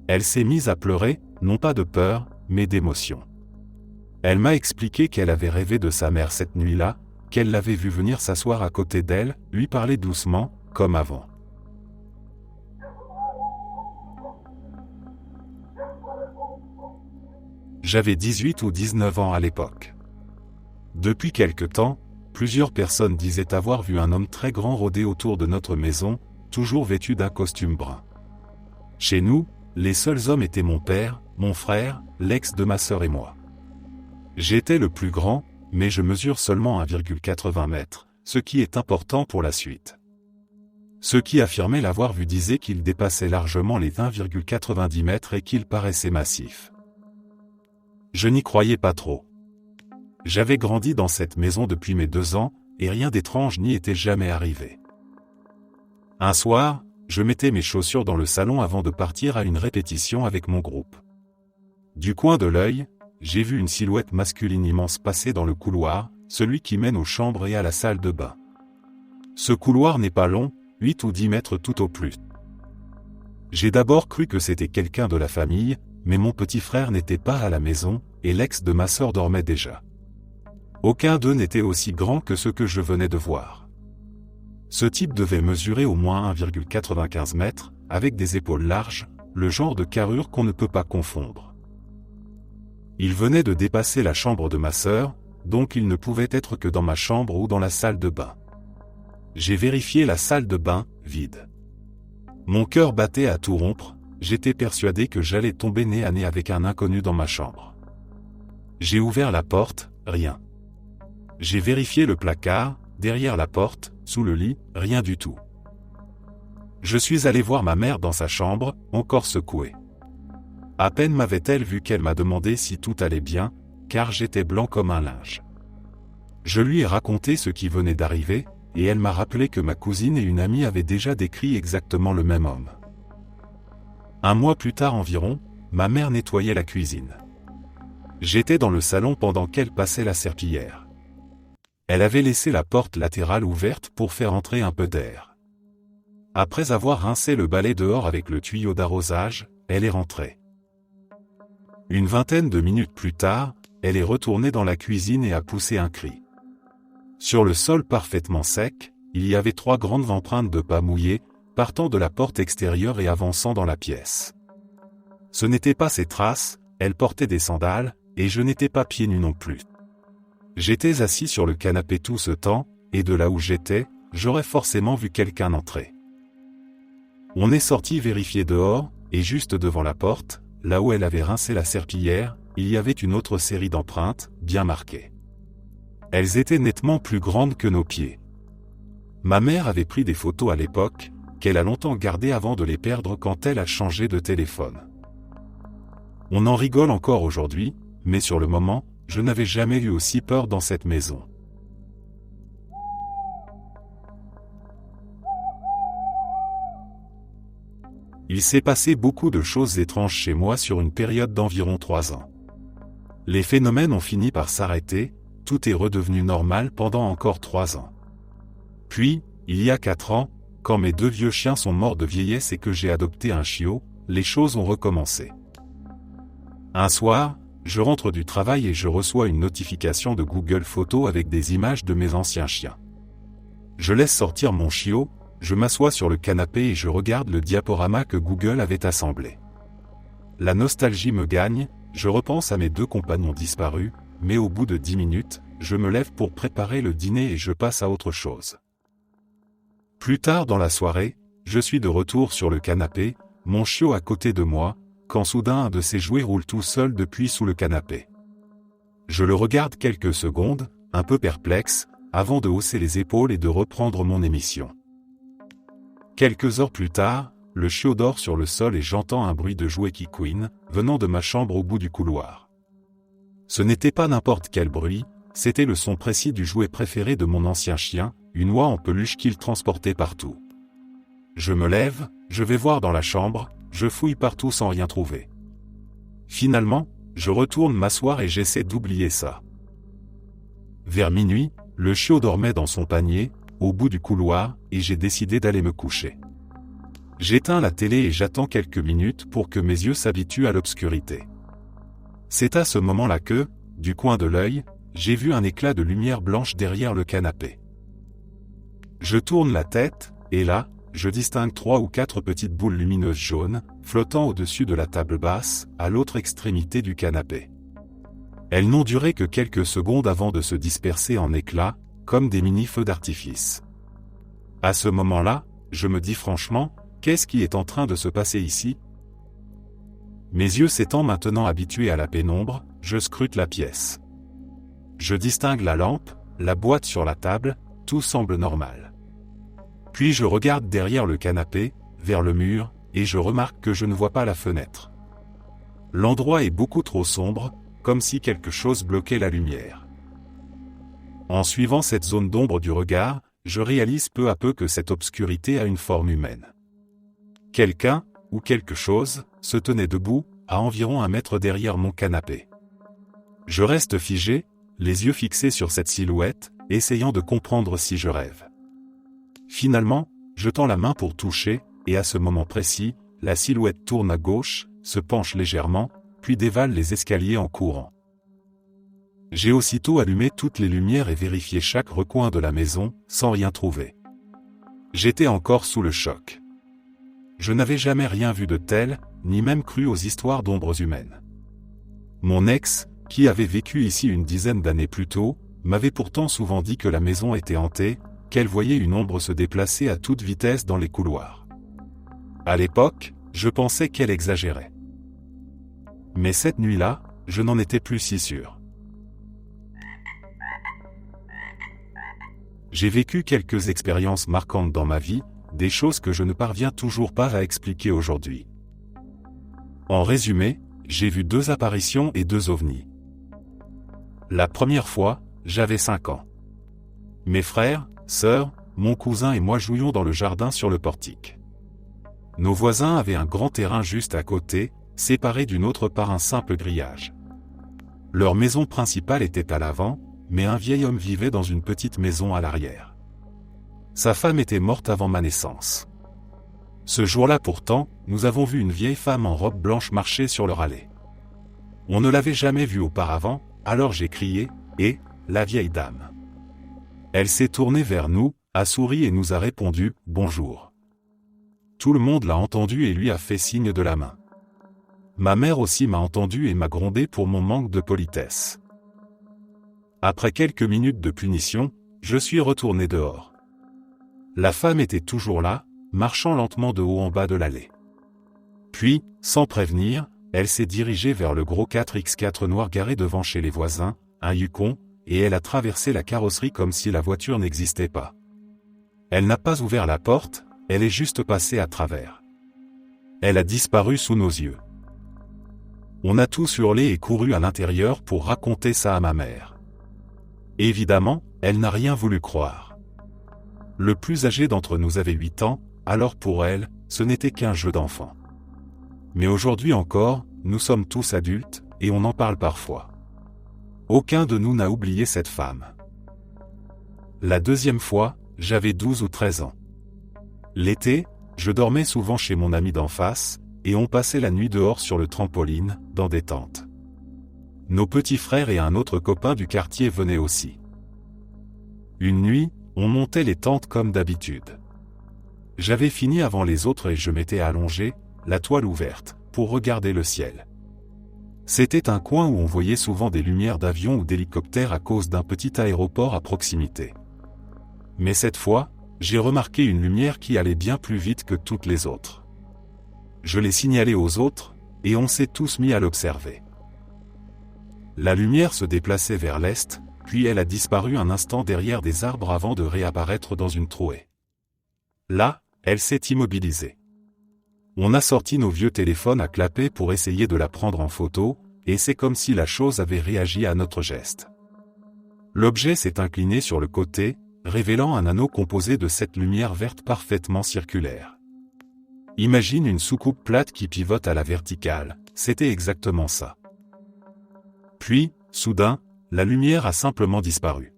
A: Elle s'est mise à pleurer, non pas de peur, mais d'émotion. Elle m'a expliqué qu'elle avait rêvé de sa mère cette nuit-là, qu'elle l'avait vu venir s'asseoir à côté d'elle, lui parler doucement, comme avant. J'avais 18 ou 19 ans à l'époque. Depuis quelque temps, plusieurs personnes disaient avoir vu un homme très grand rôder autour de notre maison, toujours vêtu d'un costume brun. Chez nous, les seuls hommes étaient mon père, mon frère, l'ex de ma sœur et moi. J'étais le plus grand, mais je mesure seulement 1,80 m, ce qui est important pour la suite. Ceux qui affirmaient l'avoir vu disaient qu'il dépassait largement les 1,90 m et qu'il paraissait massif. Je n'y croyais pas trop. J'avais grandi dans cette maison depuis mes 2 ans, et rien d'étrange n'y était jamais arrivé. Un soir, je mettais mes chaussures dans le salon avant de partir à une répétition avec mon groupe. Du coin de l'œil, j'ai vu une silhouette masculine immense passer dans le couloir, celui qui mène aux chambres et à la salle de bain. Ce couloir n'est pas long, 8 ou 10 mètres tout au plus. J'ai d'abord cru que c'était quelqu'un de la famille, mais mon petit frère n'était pas à la maison, et l'ex de ma sœur dormait déjà. Aucun d'eux n'était aussi grand que ce que je venais de voir. Ce type devait mesurer au moins 1,95 m, avec des épaules larges, le genre de carrure qu'on ne peut pas confondre. Il venait de dépasser la chambre de ma sœur, donc il ne pouvait être que dans ma chambre ou dans la salle de bain. J'ai vérifié la salle de bain, vide. Mon cœur battait à tout rompre, j'étais persuadé que j'allais tomber nez à nez avec un inconnu dans ma chambre. J'ai ouvert la porte, rien. J'ai vérifié le placard, derrière la porte, sous le lit, rien du tout. Je suis allé voir ma mère dans sa chambre, encore secouée. À peine m'avait-elle vu qu'elle m'a demandé si tout allait bien, car j'étais blanc comme un linge. Je lui ai raconté ce qui venait d'arriver, et elle m'a rappelé que ma cousine et une amie avaient déjà décrit exactement le même homme. Un mois plus tard environ, ma mère nettoyait la cuisine. J'étais dans le salon pendant qu'elle passait la serpillière. Elle avait laissé la porte latérale ouverte pour faire entrer un peu d'air. Après avoir rincé le balai dehors avec le tuyau d'arrosage, elle est rentrée. Une vingtaine de minutes plus tard, elle est retournée dans la cuisine et a poussé un cri. Sur le sol parfaitement sec, il y avait 3 grandes empreintes de pas mouillées, partant de la porte extérieure et avançant dans la pièce. Ce n'étaient pas ses traces, elle portait des sandales, et je n'étais pas pieds nus non plus. J'étais assis sur le canapé tout ce temps, et de là où j'étais, j'aurais forcément vu quelqu'un entrer. On est sorti vérifier dehors, et juste devant la porte, là où elle avait rincé la serpillière, il y avait une autre série d'empreintes, bien marquées. Elles étaient nettement plus grandes que nos pieds. Ma mère avait pris des photos à l'époque, qu'elle a longtemps gardées avant de les perdre quand elle a changé de téléphone. On en rigole encore aujourd'hui, mais sur le moment, je n'avais jamais eu aussi peur dans cette maison. Il s'est passé beaucoup de choses étranges chez moi sur une période d'environ 3 ans. Les phénomènes ont fini par s'arrêter, tout est redevenu normal pendant encore 3 ans. Puis, il y a 4 ans, quand mes 2 vieux chiens sont morts de vieillesse et que j'ai adopté un chiot, les choses ont recommencé. Un soir, je rentre du travail et je reçois une notification de Google Photos avec des images de mes anciens chiens. Je laisse sortir mon chiot, je m'assois sur le canapé et je regarde le diaporama que Google avait assemblé. La nostalgie me gagne, je repense à mes 2 compagnons disparus, mais au bout de 10 minutes, je me lève pour préparer le dîner et je passe à autre chose. Plus tard dans la soirée, je suis de retour sur le canapé, mon chiot à côté de moi, quand soudain un de ses jouets roule tout seul depuis sous le canapé. Je le regarde quelques secondes, un peu perplexe, avant de hausser les épaules et de reprendre mon émission. Quelques heures plus tard, le chiot dort sur le sol et j'entends un bruit de jouet qui couine, venant de ma chambre au bout du couloir. Ce n'était pas n'importe quel bruit, c'était le son précis du jouet préféré de mon ancien chien, une oie en peluche qu'il transportait partout. Je me lève, je vais voir dans la chambre, je fouille partout sans rien trouver. Finalement, je retourne m'asseoir et j'essaie d'oublier ça. Vers minuit, le chiot dormait dans son panier, au bout du couloir, et j'ai décidé d'aller me coucher. J'éteins la télé et j'attends quelques minutes pour que mes yeux s'habituent à l'obscurité. C'est à ce moment-là que, du coin de l'œil, j'ai vu un éclat de lumière blanche derrière le canapé. Je tourne la tête, et là, je distingue 3 ou 4 petites boules lumineuses jaunes, flottant au-dessus de la table basse, à l'autre extrémité du canapé. Elles n'ont duré que quelques secondes avant de se disperser en éclats, comme des mini-feux d'artifice. À ce moment-là, je me dis franchement, qu'est-ce qui est en train de se passer ici ? Mes yeux s'étant maintenant habitués à la pénombre, je scrute la pièce. Je distingue la lampe, la boîte sur la table, tout semble normal. Puis je regarde derrière le canapé, vers le mur, et je remarque que je ne vois pas la fenêtre. L'endroit est beaucoup trop sombre, comme si quelque chose bloquait la lumière. En suivant cette zone d'ombre du regard, je réalise peu à peu que cette obscurité a une forme humaine. Quelqu'un, ou quelque chose, se tenait debout, à environ 1 mètre derrière mon canapé. Je reste figé, les yeux fixés sur cette silhouette, essayant de comprendre si je rêve. Finalement, je tends la main pour toucher, et à ce moment précis, la silhouette tourne à gauche, se penche légèrement, puis dévale les escaliers en courant. J'ai aussitôt allumé toutes les lumières et vérifié chaque recoin de la maison, sans rien trouver. J'étais encore sous le choc. Je n'avais jamais rien vu de tel, ni même cru aux histoires d'ombres humaines. Mon ex, qui avait vécu ici une dizaine d'années plus tôt, m'avait pourtant souvent dit que la maison était hantée, qu'elle voyait une ombre se déplacer à toute vitesse dans les couloirs. À l'époque, je pensais qu'elle exagérait. Mais cette nuit-là, je n'en étais plus si sûr. J'ai vécu quelques expériences marquantes dans ma vie, des choses que je ne parviens toujours pas à expliquer aujourd'hui. En résumé, j'ai vu 2 apparitions et 2 ovnis. La première fois, j'avais 5 ans. Mes frères, sœurs, mon cousin et moi jouions dans le jardin sur le portique. Nos voisins avaient un grand terrain juste à côté, séparé d'une autre par un simple grillage. Leur maison principale était à l'avant, mais un vieil homme vivait dans une petite maison à l'arrière. Sa femme était morte avant ma naissance. Ce jour-là pourtant, nous avons vu une vieille femme en robe blanche marcher sur leur allée. On ne l'avait jamais vue auparavant, alors j'ai crié « Et, la vieille dame !» Elle s'est tournée vers nous, a souri et nous a répondu « Bonjour ». Tout le monde l'a entendu et lui a fait signe de la main. Ma mère aussi m'a entendu et m'a grondé pour mon manque de politesse. Après quelques minutes de punition, je suis retourné dehors. La femme était toujours là, marchant lentement de haut en bas de l'allée. Puis, sans prévenir, elle s'est dirigée vers le gros 4x4 noir garé devant chez les voisins, un Yukon, et elle a traversé la carrosserie comme si la voiture n'existait pas. Elle n'a pas ouvert la porte, elle est juste passée à travers. Elle a disparu sous nos yeux. On a tous hurlé et couru à l'intérieur pour raconter ça à ma mère. Évidemment, elle n'a rien voulu croire. Le plus âgé d'entre nous avait 8 ans, alors pour elle, ce n'était qu'un jeu d'enfant. Mais aujourd'hui encore, nous sommes tous adultes, et on en parle parfois. Aucun de nous n'a oublié cette femme. La deuxième fois, j'avais 12 ou 13 ans. L'été, je dormais souvent chez mon ami d'en face, et on passait la nuit dehors sur le trampoline, dans des tentes. Nos petits frères et un autre copain du quartier venaient aussi. Une nuit, on montait les tentes comme d'habitude. J'avais fini avant les autres et je m'étais allongé, la toile ouverte, pour regarder le ciel. C'était un coin où on voyait souvent des lumières d'avions ou d'hélicoptères à cause d'un petit aéroport à proximité. Mais cette fois, j'ai remarqué une lumière qui allait bien plus vite que toutes les autres. Je l'ai signalée aux autres, et on s'est tous mis à l'observer. La lumière se déplaçait vers l'est, puis elle a disparu un instant derrière des arbres avant de réapparaître dans une trouée. Là, elle s'est immobilisée. On a sorti nos vieux téléphones à clapper pour essayer de la prendre en photo, et c'est comme si la chose avait réagi à notre geste. L'objet s'est incliné sur le côté, révélant un anneau composé de cette lumière verte parfaitement circulaire. Imagine une soucoupe plate qui pivote à la verticale, c'était exactement ça. Puis, soudain, la lumière a simplement disparu.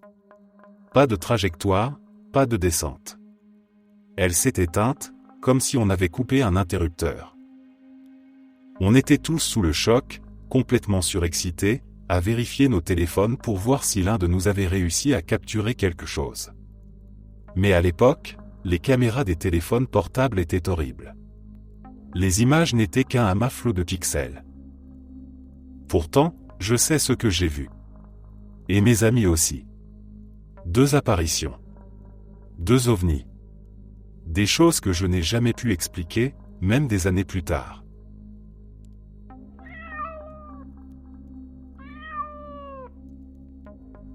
A: Pas de trajectoire, pas de descente. Elle s'est éteinte, comme si on avait coupé un interrupteur. On était tous sous le choc, complètement surexcités, à vérifier nos téléphones pour voir si l'un de nous avait réussi à capturer quelque chose. Mais à l'époque, les caméras des téléphones portables étaient horribles. Les images n'étaient qu'un amas flou de pixels. Pourtant, je sais ce que j'ai vu. Et mes amis aussi. 2 apparitions. 2 ovnis. Des choses que je n'ai jamais pu expliquer, même des années plus tard.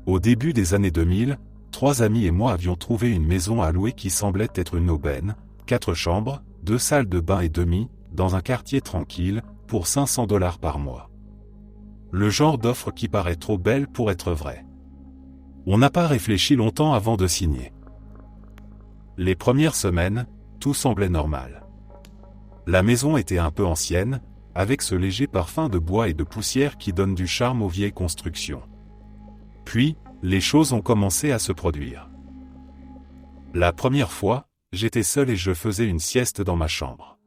A: Au début des années 2000, 3 amis et moi avions trouvé une maison à louer qui semblait être une aubaine, 4 chambres, 2 salles de bain et demi, dans un quartier tranquille, pour $500 par mois. Le genre d'offre qui paraît trop belle pour être vraie. On n'a pas réfléchi longtemps avant de signer. Les premières semaines, tout semblait normal. La maison était un peu ancienne, avec ce léger parfum de bois et de poussière qui donne du charme aux vieilles constructions. Puis, les choses ont commencé à se produire. La première fois, j'étais seul et je faisais une sieste dans ma chambre.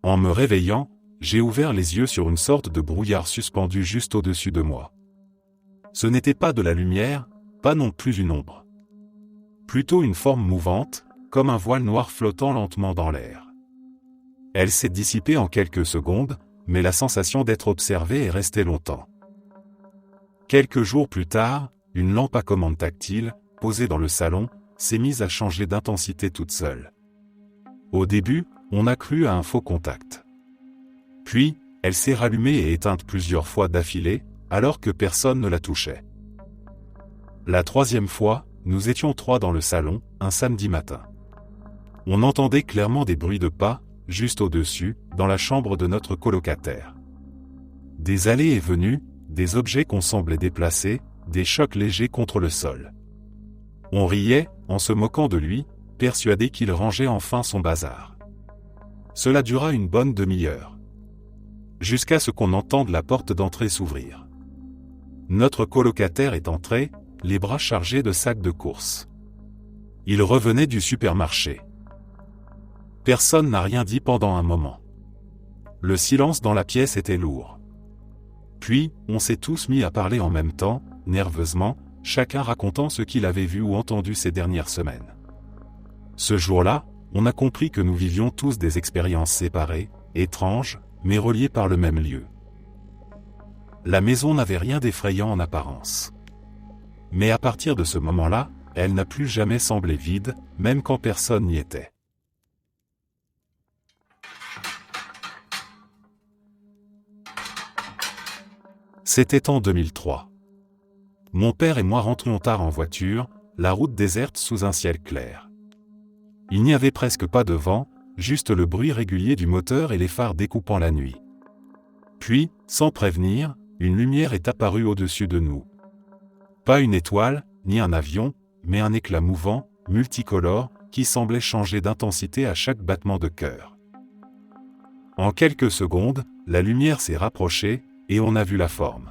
A: En me réveillant, j'ai ouvert les yeux sur une sorte de brouillard suspendu juste au-dessus de moi. Ce n'était pas de la lumière, pas non plus une ombre. Plutôt une forme mouvante, comme un voile noir flottant lentement dans l'air. Elle s'est dissipée en quelques secondes, mais la sensation d'être observé est restée longtemps. Quelques jours plus tard, une lampe à commande tactile, posée dans le salon, s'est mise à changer d'intensité toute seule. Au début, on a cru à un faux contact. Puis, elle s'est rallumée et éteinte plusieurs fois d'affilée, alors que personne ne la touchait. La 3e fois, nous étions 3 dans le salon, un samedi matin. On entendait clairement des bruits de pas, juste au-dessus, dans la chambre de notre colocataire. Des allées et venues, des objets qu'on semblait déplacer, des chocs légers contre le sol. On riait, en se moquant de lui, persuadé qu'il rangeait enfin son bazar. Cela dura une bonne demi-heure. Jusqu'à ce qu'on entende la porte d'entrée s'ouvrir. Notre colocataire est entré, les bras chargés de sacs de courses. Il revenait du supermarché. Personne n'a rien dit pendant un moment. Le silence dans la pièce était lourd. Puis, on s'est tous mis à parler en même temps, nerveusement, chacun racontant ce qu'il avait vu ou entendu ces dernières semaines. Ce jour-là, on a compris que nous vivions tous des expériences séparées, étranges, mais reliées par le même lieu. La maison n'avait rien d'effrayant en apparence. Mais à partir de ce moment-là, elle n'a plus jamais semblé vide, même quand personne n'y était. C'était en 2003. Mon père et moi rentrions tard en voiture, la route déserte sous un ciel clair. Il n'y avait presque pas de vent, juste le bruit régulier du moteur et les phares découpant la nuit. Puis, sans prévenir, une lumière est apparue au-dessus de nous. Pas une étoile, ni un avion, mais un éclat mouvant, multicolore, qui semblait changer d'intensité à chaque battement de cœur. En quelques secondes, la lumière s'est rapprochée, et on a vu la forme.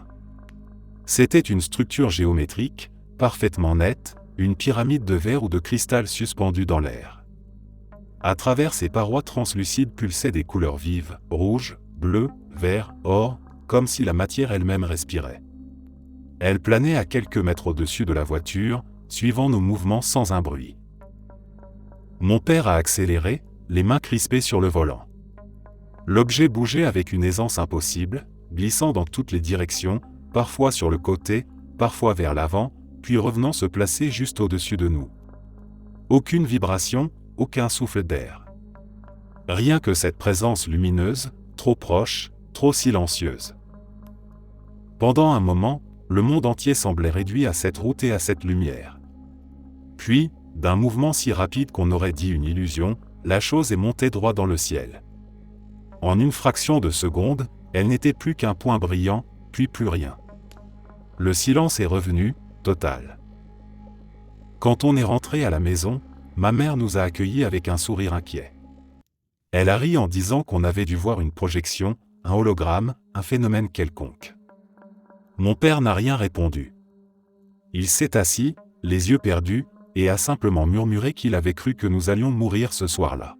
A: C'était une structure géométrique, parfaitement nette, une pyramide de verre ou de cristal suspendue dans l'air. À travers ses parois translucides pulsaient des couleurs vives, rouge, bleu, vert, or, comme si la matière elle-même respirait. Elle planait à quelques mètres au-dessus de la voiture, suivant nos mouvements sans un bruit. Mon père a accéléré, les mains crispées sur le volant. L'objet bougeait avec une aisance impossible, glissant dans toutes les directions, parfois sur le côté, parfois vers l'avant, puis revenant se placer juste au-dessus de nous. Aucune vibration, aucun souffle d'air. Rien que cette présence lumineuse, trop proche, trop silencieuse. Pendant un moment, le monde entier semblait réduit à cette route et à cette lumière. Puis, d'un mouvement si rapide qu'on aurait dit une illusion, la chose est montée droit dans le ciel. En une fraction de seconde, elle n'était plus qu'un point brillant, puis plus rien. Le silence est revenu, total. Quand on est rentré à la maison, ma mère nous a accueillis avec un sourire inquiet. Elle a ri en disant qu'on avait dû voir une projection, un hologramme, un phénomène quelconque. Mon père n'a rien répondu. Il s'est assis, les yeux perdus, et a simplement murmuré qu'il avait cru que nous allions mourir ce soir-là.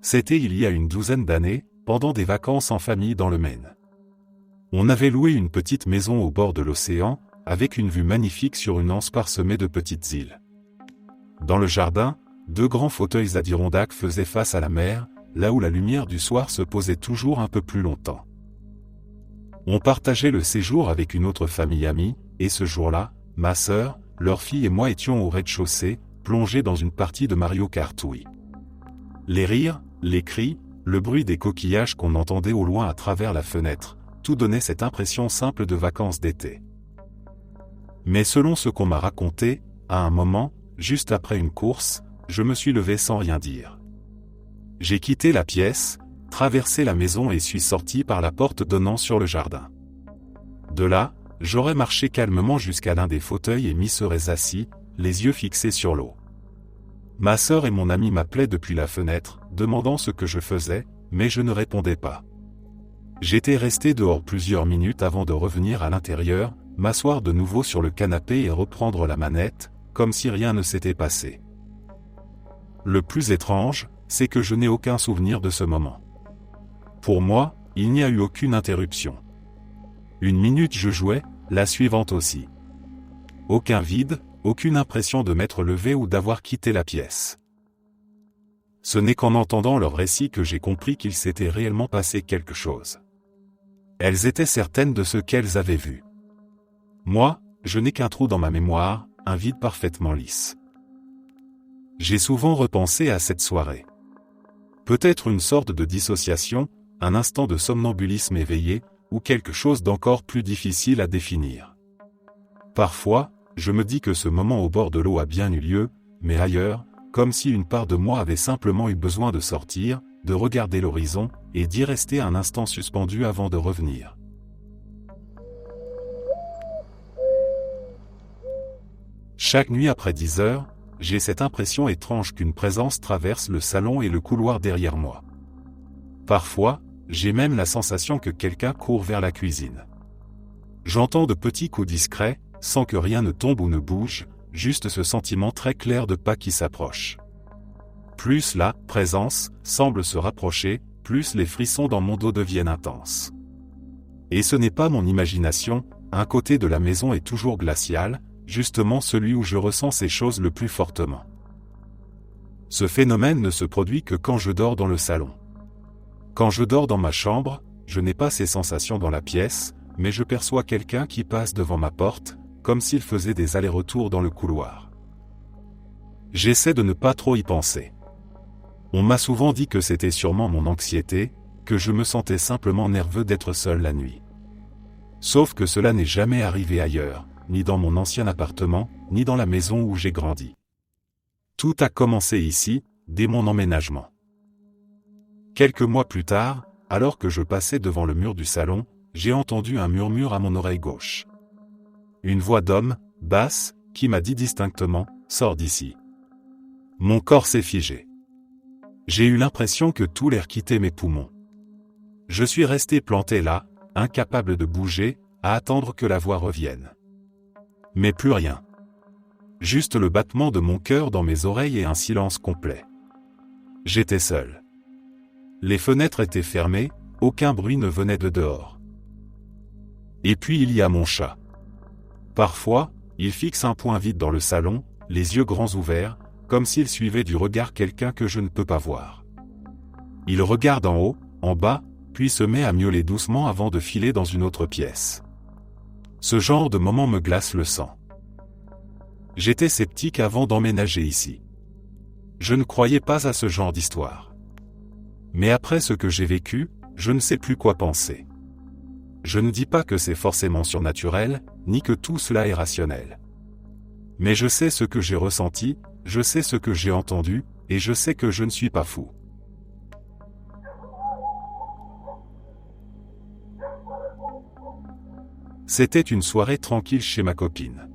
A: C'était il y a une douzaine d'années, pendant des vacances en famille dans le Maine. On avait loué une petite maison au bord de l'océan, avec une vue magnifique sur une anse parsemée de petites îles. Dans le jardin, 2 grands fauteuils Adirondack faisaient face à la mer, là où la lumière du soir se posait toujours un peu plus longtemps. On partageait le séjour avec une autre famille amie, et ce jour-là, ma sœur, leur fille et moi étions au rez-de-chaussée, plongés dans une partie de Mario Kart Wii. Les rires, les cris, le bruit des coquillages qu'on entendait au loin à travers la fenêtre, tout donnait cette impression simple de vacances d'été. Mais selon ce qu'on m'a raconté, à un moment, juste après une course, je me suis levé sans rien dire. J'ai quitté la pièce, traversé la maison et suis sorti par la porte donnant sur le jardin. De là, j'aurais marché calmement jusqu'à l'un des fauteuils et m'y serais assis, les yeux fixés sur l'eau. Ma sœur et mon ami m'appelaient depuis la fenêtre, demandant ce que je faisais, mais je ne répondais pas. J'étais resté dehors plusieurs minutes avant de revenir à l'intérieur, m'asseoir de nouveau sur le canapé et reprendre la manette, comme si rien ne s'était passé. Le plus étrange, c'est que je n'ai aucun souvenir de ce moment. Pour moi, il n'y a eu aucune interruption. Une minute je jouais, la suivante aussi. Aucun vide, aucune impression de m'être levé ou d'avoir quitté la pièce. Ce n'est qu'en entendant leur récit que j'ai compris qu'il s'était réellement passé quelque chose. Elles étaient certaines de ce qu'elles avaient vu. Moi, je n'ai qu'un trou dans ma mémoire, un vide parfaitement lisse. J'ai souvent repensé à cette soirée. Peut-être une sorte de dissociation, un instant de somnambulisme éveillé, ou quelque chose d'encore plus difficile à définir. Parfois, je me dis que ce moment au bord de l'eau a bien eu lieu, mais ailleurs, comme si une part de moi avait simplement eu besoin de sortir, de regarder l'horizon, et d'y rester un instant suspendu avant de revenir. Chaque nuit après 10 heures, j'ai cette impression étrange qu'une présence traverse le salon et le couloir derrière moi. Parfois, j'ai même la sensation que quelqu'un court vers la cuisine. J'entends de petits coups discrets, sans que rien ne tombe ou ne bouge, juste ce sentiment très clair de pas qui s'approche. Plus la présence semble se rapprocher, plus les frissons dans mon dos deviennent intenses. Et ce n'est pas mon imagination, un côté de la maison est toujours glacial, justement celui où je ressens ces choses le plus fortement. Ce phénomène ne se produit que quand je dors dans le salon. Quand je dors dans ma chambre, je n'ai pas ces sensations dans la pièce, mais je perçois quelqu'un qui passe devant ma porte, comme s'il faisait des allers-retours dans le couloir. J'essaie de ne pas trop y penser. On m'a souvent dit que c'était sûrement mon anxiété, que je me sentais simplement nerveux d'être seul la nuit. Sauf que cela n'est jamais arrivé ailleurs, ni dans mon ancien appartement, ni dans la maison où j'ai grandi. Tout a commencé ici, dès mon emménagement. Quelques mois plus tard, alors que je passais devant le mur du salon, j'ai entendu un murmure à mon oreille gauche. Une voix d'homme, basse, qui m'a dit distinctement « Sors d'ici ». Mon corps s'est figé. J'ai eu l'impression que tout l'air quittait mes poumons. Je suis resté planté là, incapable de bouger, à attendre que la voix revienne. Mais plus rien. Juste le battement de mon cœur dans mes oreilles et un silence complet. J'étais seul. Les fenêtres étaient fermées, aucun bruit ne venait de dehors. Et puis il y a mon chat. Parfois, il fixe un point vide dans le salon, les yeux grands ouverts, comme s'il suivait du regard quelqu'un que je ne peux pas voir. Il regarde en haut, en bas, puis se met à miauler doucement avant de filer dans une autre pièce. Ce genre de moment me glace le sang. J'étais sceptique avant d'emménager ici. Je ne croyais pas à ce genre d'histoire. Mais après ce que j'ai vécu, je ne sais plus quoi penser. Je ne dis pas que c'est forcément surnaturel, ni que tout cela est rationnel. Mais je sais ce que j'ai ressenti, je sais ce que j'ai entendu, et je sais que je ne suis pas fou. C'était une soirée tranquille chez ma copine.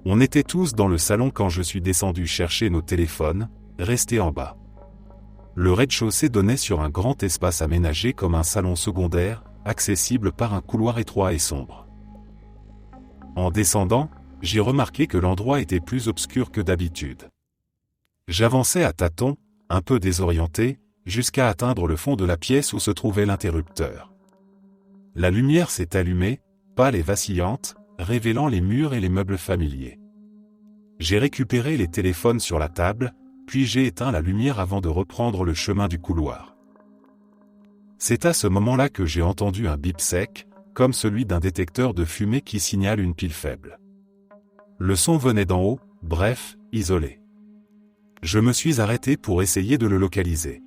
A: On était tous dans le salon quand je suis descendu chercher nos téléphones, restés en bas. Le rez-de-chaussée donnait sur un grand espace aménagé comme un salon secondaire, accessible par un couloir étroit et sombre. En descendant, j'ai remarqué que l'endroit était plus obscur que d'habitude. J'avançais à tâtons, un peu désorienté, jusqu'à atteindre le fond de la pièce où se trouvait l'interrupteur. La lumière s'est allumée, pâle et vacillante, révélant les murs et les meubles familiers. J'ai récupéré les téléphones sur la table, puis j'ai éteint la lumière avant de reprendre le chemin du couloir. C'est à ce moment-là que j'ai entendu un bip sec, comme celui d'un détecteur de fumée qui signale une pile faible. Le son venait d'en haut, bref, isolé. Je me suis arrêté pour essayer de le localiser.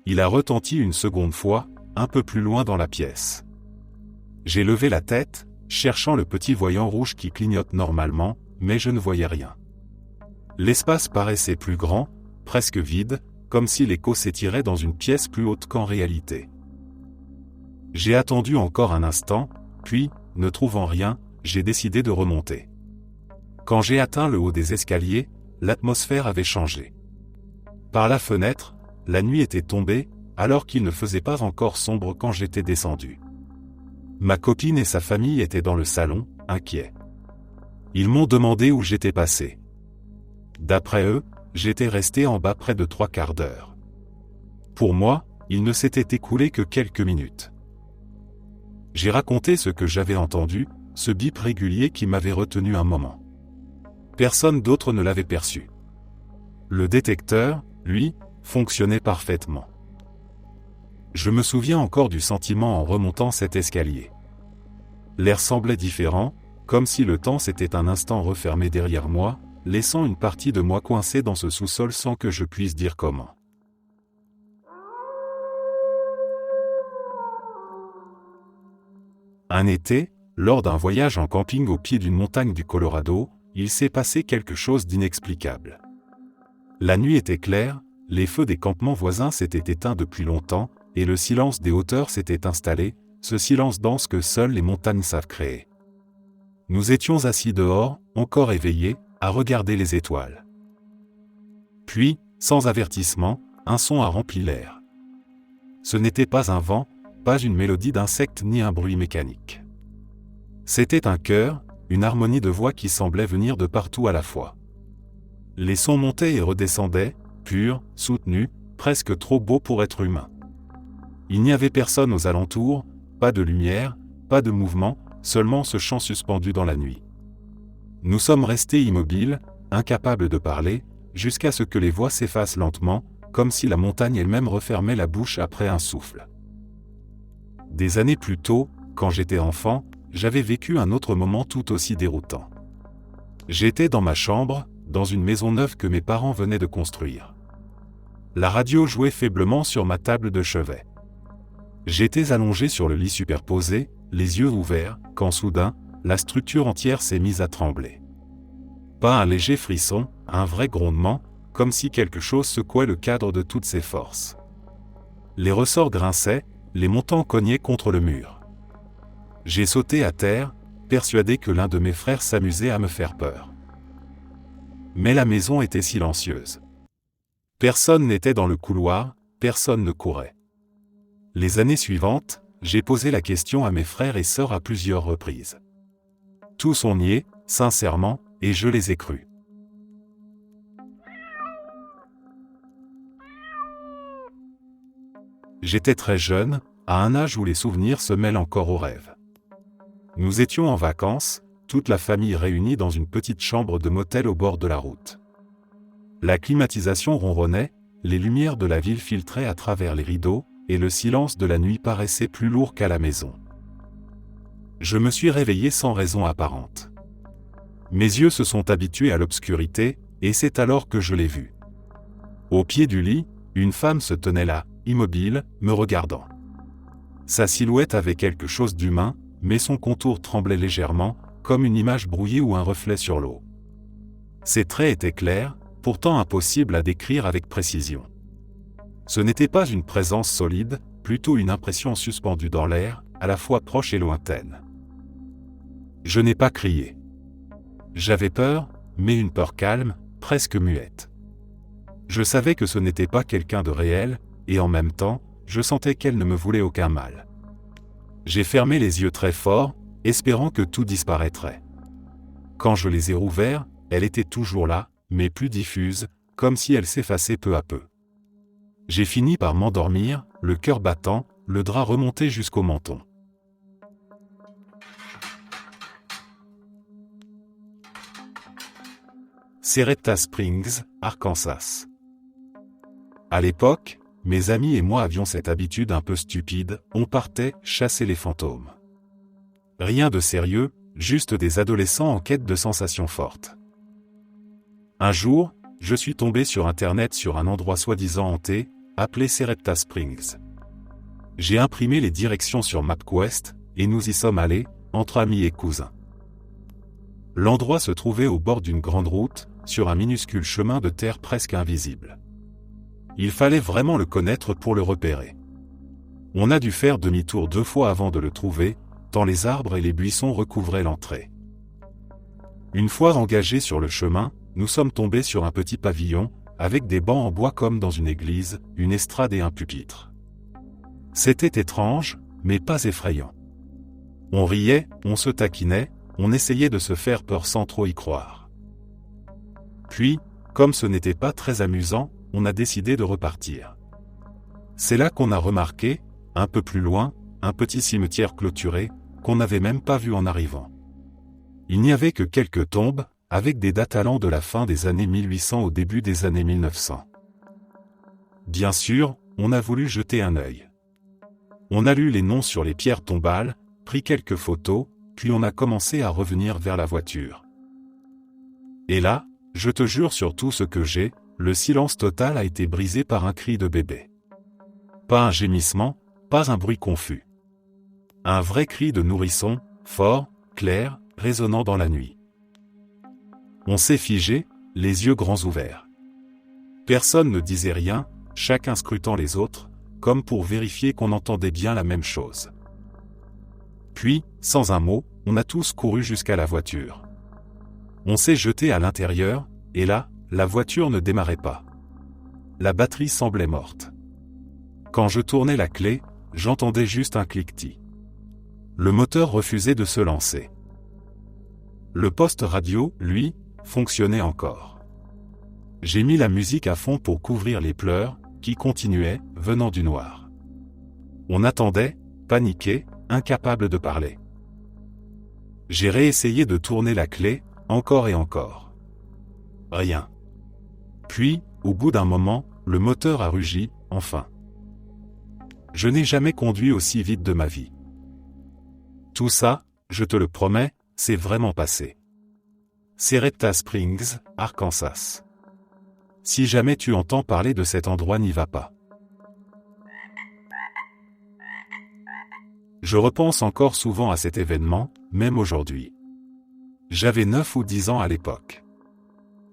A: Il a retenti une seconde fois, un peu plus loin dans la pièce. J'ai levé la tête, cherchant le petit voyant rouge qui clignote normalement, mais je ne voyais rien. L'espace paraissait plus grand, presque vide, comme si l'écho s'étirait dans une pièce plus haute qu'en réalité. J'ai attendu encore un instant, puis, ne trouvant rien, j'ai décidé de remonter. Quand j'ai atteint le haut des escaliers, l'atmosphère avait changé. Par la fenêtre, la nuit était tombée, alors qu'il ne faisait pas encore sombre quand j'étais descendu. Ma copine et sa famille étaient dans le salon, inquiets. Ils m'ont demandé où j'étais passé. D'après eux, j'étais resté en bas près de 3/4 d'heure. Pour moi, il ne s'était écoulé que quelques minutes. J'ai raconté ce que j'avais entendu, ce bip régulier qui m'avait retenu un moment. Personne d'autre ne l'avait perçu. Le détecteur, lui, fonctionnait parfaitement. Je me souviens encore du sentiment en remontant cet escalier. L'air semblait différent, comme si le temps s'était un instant refermé derrière moi, laissant une partie de moi coincée dans ce sous-sol sans que je puisse dire comment. Un été, lors d'un voyage en camping au pied d'une montagne du Colorado, il s'est passé quelque chose d'inexplicable. La nuit était claire, les feux des campements voisins s'étaient éteints depuis longtemps, et le silence des hauteurs s'était installé, ce silence dense que seules les montagnes savent créer. Nous étions assis dehors, encore éveillés, à regarder les étoiles. Puis, sans avertissement, un son a rempli l'air. Ce n'était pas un vent, pas une mélodie d'insectes ni un bruit mécanique. C'était un chœur, une harmonie de voix qui semblait venir de partout à la fois. Les sons montaient et redescendaient, purs, soutenus, presque trop beaux pour être humains. Il n'y avait personne aux alentours, pas de lumière, pas de mouvement, seulement ce chant suspendu dans la nuit. Nous sommes restés immobiles, incapables de parler, jusqu'à ce que les voix s'effacent lentement, comme si la montagne elle-même refermait la bouche après un souffle. Des années plus tôt, quand j'étais enfant, j'avais vécu un autre moment tout aussi déroutant. J'étais dans ma chambre, dans une maison neuve que mes parents venaient de construire. La radio jouait faiblement sur ma table de chevet. J'étais allongé sur le lit superposé, les yeux ouverts, quand soudain, la structure entière s'est mise à trembler. Pas un léger frisson, un vrai grondement, comme si quelque chose secouait le cadre de toutes ses forces. Les ressorts grinçaient, les montants cognaient contre le mur. J'ai sauté à terre, persuadé que l'un de mes frères s'amusait à me faire peur. Mais la maison était silencieuse. Personne n'était dans le couloir, personne ne courait. Les années suivantes, j'ai posé la question à mes frères et sœurs à plusieurs reprises. Tous ont nié, sincèrement, et je les ai crus. J'étais très jeune, à un âge où les souvenirs se mêlent encore aux rêves. Nous étions en vacances, toute la famille réunie dans une petite chambre de motel au bord de la route. La climatisation ronronnait, les lumières de la ville filtraient à travers les rideaux, et le silence de la nuit paraissait plus lourd qu'à la maison. Je me suis réveillé sans raison apparente. Mes yeux se sont habitués à l'obscurité, et c'est alors que je l'ai vue. Au pied du lit, une femme se tenait là, immobile, me regardant. Sa silhouette avait quelque chose d'humain, mais son contour tremblait légèrement, comme une image brouillée ou un reflet sur l'eau. Ses traits étaient clairs, pourtant impossibles à décrire avec précision. Ce n'était pas une présence solide, plutôt une impression suspendue dans l'air, à la fois proche et lointaine. Je n'ai pas crié. J'avais peur, mais une peur calme, presque muette. Je savais que ce n'était pas quelqu'un de réel, et en même temps, je sentais qu'elle ne me voulait aucun mal. J'ai fermé les yeux très fort, espérant que tout disparaîtrait. Quand je les ai rouverts, elle était toujours là, mais plus diffuse, comme si elle s'effaçait peu à peu. J'ai fini par m'endormir, le cœur battant, le drap remonté jusqu'au menton. Sarepta Springs, Arkansas. À l'époque, mes amis et moi avions cette habitude un peu stupide, on partait chasser les fantômes. Rien de sérieux, juste des adolescents en quête de sensations fortes. Un jour, je suis tombé sur Internet sur un endroit soi-disant hanté, appelé Sarepta Springs. J'ai imprimé les directions sur MapQuest, et nous y sommes allés, entre amis et cousins. L'endroit se trouvait au bord d'une grande route, sur un minuscule chemin de terre presque invisible. Il fallait vraiment le connaître pour le repérer. On a dû faire demi-tour 2 fois avant de le trouver, tant les arbres et les buissons recouvraient l'entrée. Une fois engagés sur le chemin, nous sommes tombés sur un petit pavillon, avec des bancs en bois comme dans une église, une estrade et un pupitre. C'était étrange, mais pas effrayant. On riait, on se taquinait, on essayait de se faire peur sans trop y croire. Puis, comme ce n'était pas très amusant, on a décidé de repartir. C'est là qu'on a remarqué, un peu plus loin, un petit cimetière clôturé, qu'on n'avait même pas vu en arrivant. Il n'y avait que quelques tombes, avec des dates allant de la fin des années 1800 au début des années 1900. Bien sûr, on a voulu jeter un œil. On a lu les noms sur les pierres tombales, pris quelques photos, puis on a commencé à revenir vers la voiture. Et là, je te jure sur tout ce que j'ai, le silence total a été brisé par un cri de bébé. Pas un gémissement, pas un bruit confus. Un vrai cri de nourrisson, fort, clair, résonnant dans la nuit. On s'est figé, les yeux grands ouverts. Personne ne disait rien, chacun scrutant les autres, comme pour vérifier qu'on entendait bien la même chose. Puis, sans un mot, on a tous couru jusqu'à la voiture. On s'est jeté à l'intérieur, et là, la voiture ne démarrait pas. La batterie semblait morte. Quand je tournais la clé, j'entendais juste un cliquetis. Le moteur refusait de se lancer. Le poste radio, lui, fonctionnait encore. J'ai mis la musique à fond pour couvrir les pleurs, qui continuaient, venant du noir. On attendait, paniqué, incapable de parler. J'ai réessayé de tourner la clé, encore et encore. Rien. Puis, au bout d'un moment, le moteur a rugi, enfin. Je n'ai jamais conduit aussi vite de ma vie. Tout ça, je te le promets, c'est vraiment passé. Sarepta Springs, Arkansas. Si jamais tu entends parler de cet endroit, n'y va pas. Je repense encore souvent à cet événement, même aujourd'hui. J'avais 9 ou 10 ans à l'époque.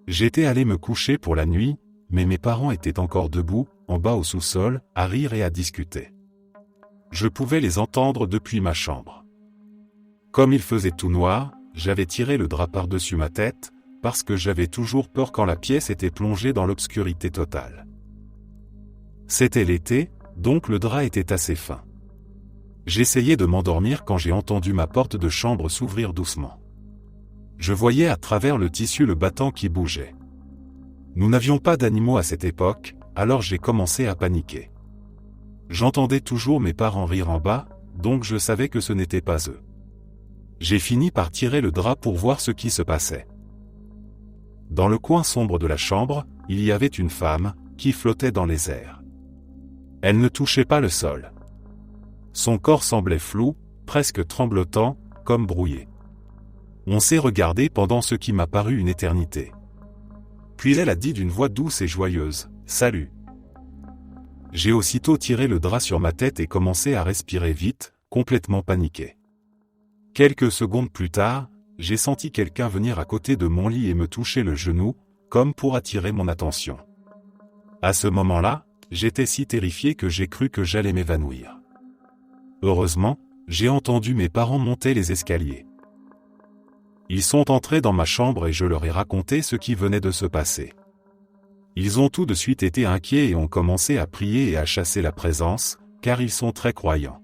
A: J'étais allé me coucher pour la nuit, mais mes parents étaient encore debout, en bas au sous-sol, à rire et à discuter. Je pouvais les entendre depuis ma chambre. Comme il faisait tout noir, j'avais tiré le drap par-dessus ma tête, parce que j'avais toujours peur quand la pièce était plongée dans l'obscurité totale. C'était l'été, donc le drap était assez fin. J'essayais de m'endormir quand j'ai entendu ma porte de chambre s'ouvrir doucement. Je voyais à travers le tissu le battant qui bougeait. Nous n'avions pas d'animaux à cette époque, alors j'ai commencé à paniquer. J'entendais toujours mes parents rire en bas, donc je savais que ce n'était pas eux. J'ai fini par tirer le drap pour voir ce qui se passait. Dans le coin sombre de la chambre, il y avait une femme, qui flottait dans les airs. Elle ne touchait pas le sol. Son corps semblait flou, presque tremblotant, comme brouillé. On s'est regardé pendant ce qui m'a paru une éternité. Puis elle a dit d'une voix douce et joyeuse, « Salut !» J'ai aussitôt tiré le drap sur ma tête et commencé à respirer vite, complètement paniqué. Quelques secondes plus tard, j'ai senti quelqu'un venir à côté de mon lit et me toucher le genou, comme pour attirer mon attention. À ce moment-là, j'étais si terrifié que j'ai cru que j'allais m'évanouir. Heureusement, j'ai entendu mes parents monter les escaliers. Ils sont entrés dans ma chambre et je leur ai raconté ce qui venait de se passer. Ils ont tout de suite été inquiets et ont commencé à prier et à chasser la présence, car ils sont très croyants.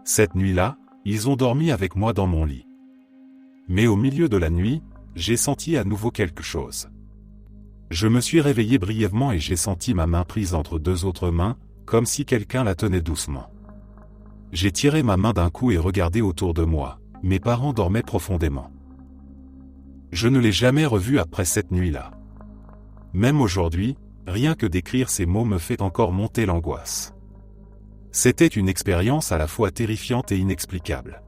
A: Cette nuit-là, ils ont dormi avec moi dans mon lit. Mais au milieu de la nuit, j'ai senti à nouveau quelque chose. Je me suis réveillé brièvement et j'ai senti ma main prise entre deux autres mains, comme si quelqu'un la tenait doucement. J'ai tiré ma main d'un coup et regardé autour de moi. Mes parents dormaient profondément. Je ne l'ai jamais revu après cette nuit-là. Même aujourd'hui, rien que d'écrire ces mots me fait encore monter l'angoisse. C'était une expérience à la fois terrifiante et inexplicable.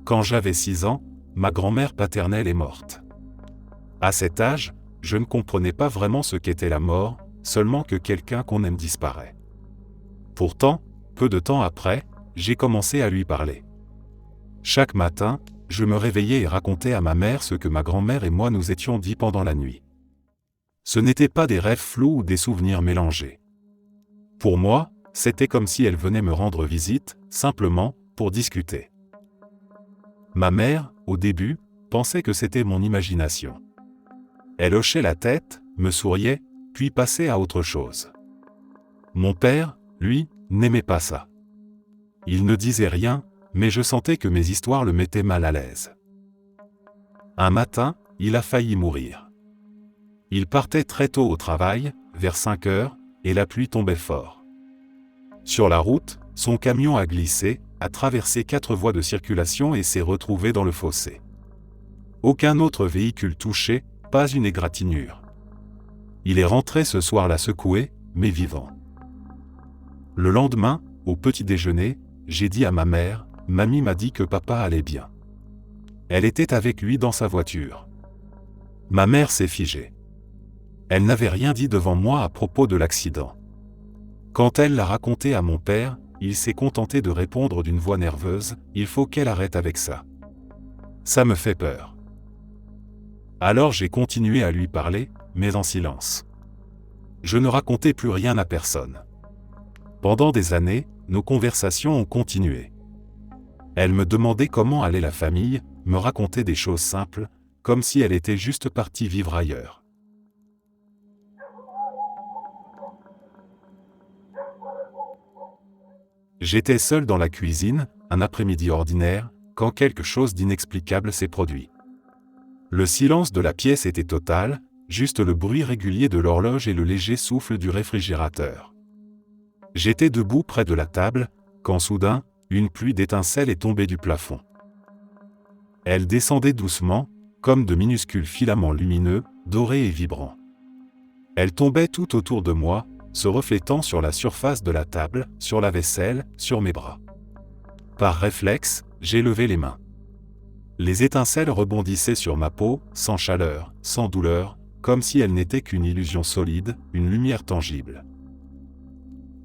A: Quand j'avais 6 ans, ma grand-mère paternelle est morte. À cet âge, je ne comprenais pas vraiment ce qu'était la mort, seulement que quelqu'un qu'on aime disparaît. Pourtant, peu de temps après, j'ai commencé à lui parler. Chaque matin, je me réveillais et racontais à ma mère ce que ma grand-mère et moi nous étions dit pendant la nuit. Ce n'étaient pas des rêves flous ou des souvenirs mélangés. Pour moi, c'était comme si elle venait me rendre visite, simplement, pour discuter. Ma mère, au début, pensait que c'était mon imagination. Elle hochait la tête, me souriait, puis passait à autre chose. Mon père, lui, n'aimait pas ça. Il ne disait rien, mais je sentais que mes histoires le mettaient mal à l'aise. Un matin, il a failli mourir. Il partait très tôt au travail, vers 5 heures, et la pluie tombait fort. Sur la route, son camion a glissé, a traversé 4 voies de circulation et s'est retrouvé dans le fossé. Aucun autre véhicule touché, pas une égratignure. Il est rentré ce soir-là secoué, mais vivant. Le lendemain, au petit déjeuner, j'ai dit à ma mère, « Mamie m'a dit que papa allait bien. » Elle était avec lui dans sa voiture. Ma mère s'est figée. Elle n'avait rien dit devant moi à propos de l'accident. Quand elle l'a raconté à mon père, il s'est contenté de répondre d'une voix nerveuse, « Il faut qu'elle arrête avec ça. Ça me fait peur. » Alors j'ai continué à lui parler, mais en silence. Je ne racontais plus rien à personne. Pendant des années, nos conversations ont continué. Elle me demandait comment allait la famille, me racontait des choses simples, comme si elle était juste partie vivre ailleurs. J'étais seul dans la cuisine, un après-midi ordinaire, quand quelque chose d'inexplicable s'est produit. Le silence de la pièce était total, juste le bruit régulier de l'horloge et le léger souffle du réfrigérateur. J'étais debout près de la table, quand soudain, une pluie d'étincelles est tombée du plafond. Elle descendait doucement, comme de minuscules filaments lumineux, dorés et vibrants. Elle tombait tout autour de moi, se reflétant sur la surface de la table, sur la vaisselle, sur mes bras. Par réflexe, j'ai levé les mains. Les étincelles rebondissaient sur ma peau, sans chaleur, sans douleur, comme si elles n'étaient qu'une illusion solide, une lumière tangible.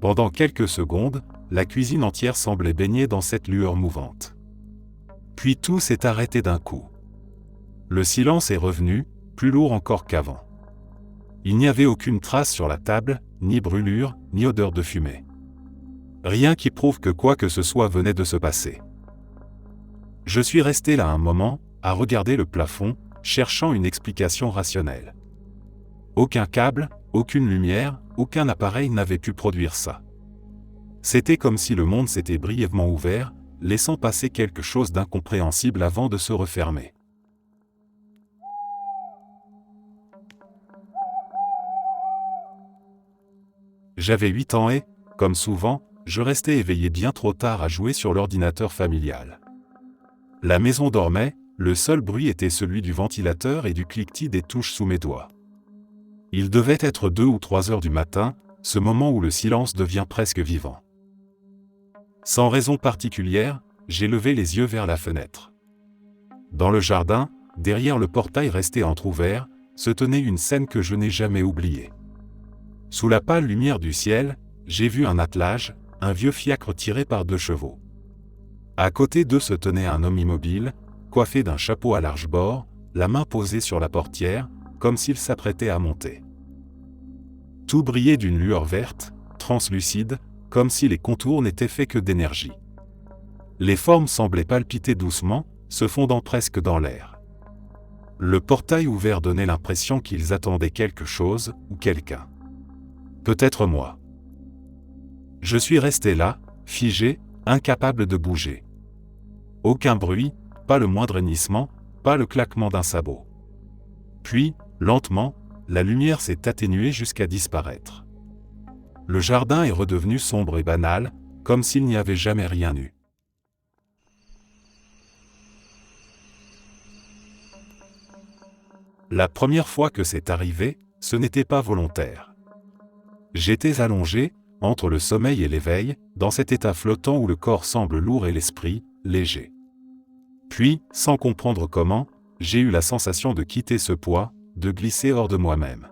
A: Pendant quelques secondes, la cuisine entière semblait baignée dans cette lueur mouvante. Puis tout s'est arrêté d'un coup. Le silence est revenu, plus lourd encore qu'avant. Il n'y avait aucune trace sur la table, ni brûlure, ni odeur de fumée. Rien qui prouve que quoi que ce soit venait de se passer. Je suis resté là un moment, à regarder le plafond, cherchant une explication rationnelle. Aucun câble, aucune lumière, aucun appareil n'avait pu produire ça. C'était comme si le monde s'était brièvement ouvert, laissant passer quelque chose d'incompréhensible avant de se refermer. J'avais 8 ans et, comme souvent, je restais éveillé bien trop tard à jouer sur l'ordinateur familial. La maison dormait, le seul bruit était celui du ventilateur et du cliquetis des touches sous mes doigts. Il devait être 2 ou 3 heures du matin, ce moment où le silence devient presque vivant. Sans raison particulière, j'ai levé les yeux vers la fenêtre. Dans le jardin, derrière le portail resté entrouvert, se tenait une scène que je n'ai jamais oubliée. Sous la pâle lumière du ciel, j'ai vu un attelage, un vieux fiacre tiré par 2 chevaux. À côté d'eux se tenait un homme immobile, coiffé d'un chapeau à large bord, la main posée sur la portière, comme s'il s'apprêtait à monter. Tout brillait d'une lueur verte, translucide, comme si les contours n'étaient faits que d'énergie. Les formes semblaient palpiter doucement, se fondant presque dans l'air. Le portail ouvert donnait l'impression qu'ils attendaient quelque chose, ou quelqu'un. Peut-être moi. Je suis resté là, figé, incapable de bouger. Aucun bruit, pas le moindre hennissement, pas le claquement d'un sabot. Puis, lentement, la lumière s'est atténuée jusqu'à disparaître. Le jardin est redevenu sombre et banal, comme s'il n'y avait jamais rien eu. La première fois que c'est arrivé, ce n'était pas volontaire. J'étais allongé, entre le sommeil et l'éveil, dans cet état flottant où le corps semble lourd et l'esprit, léger. Puis, sans comprendre comment, j'ai eu la sensation de quitter ce poids, de glisser hors de moi-même.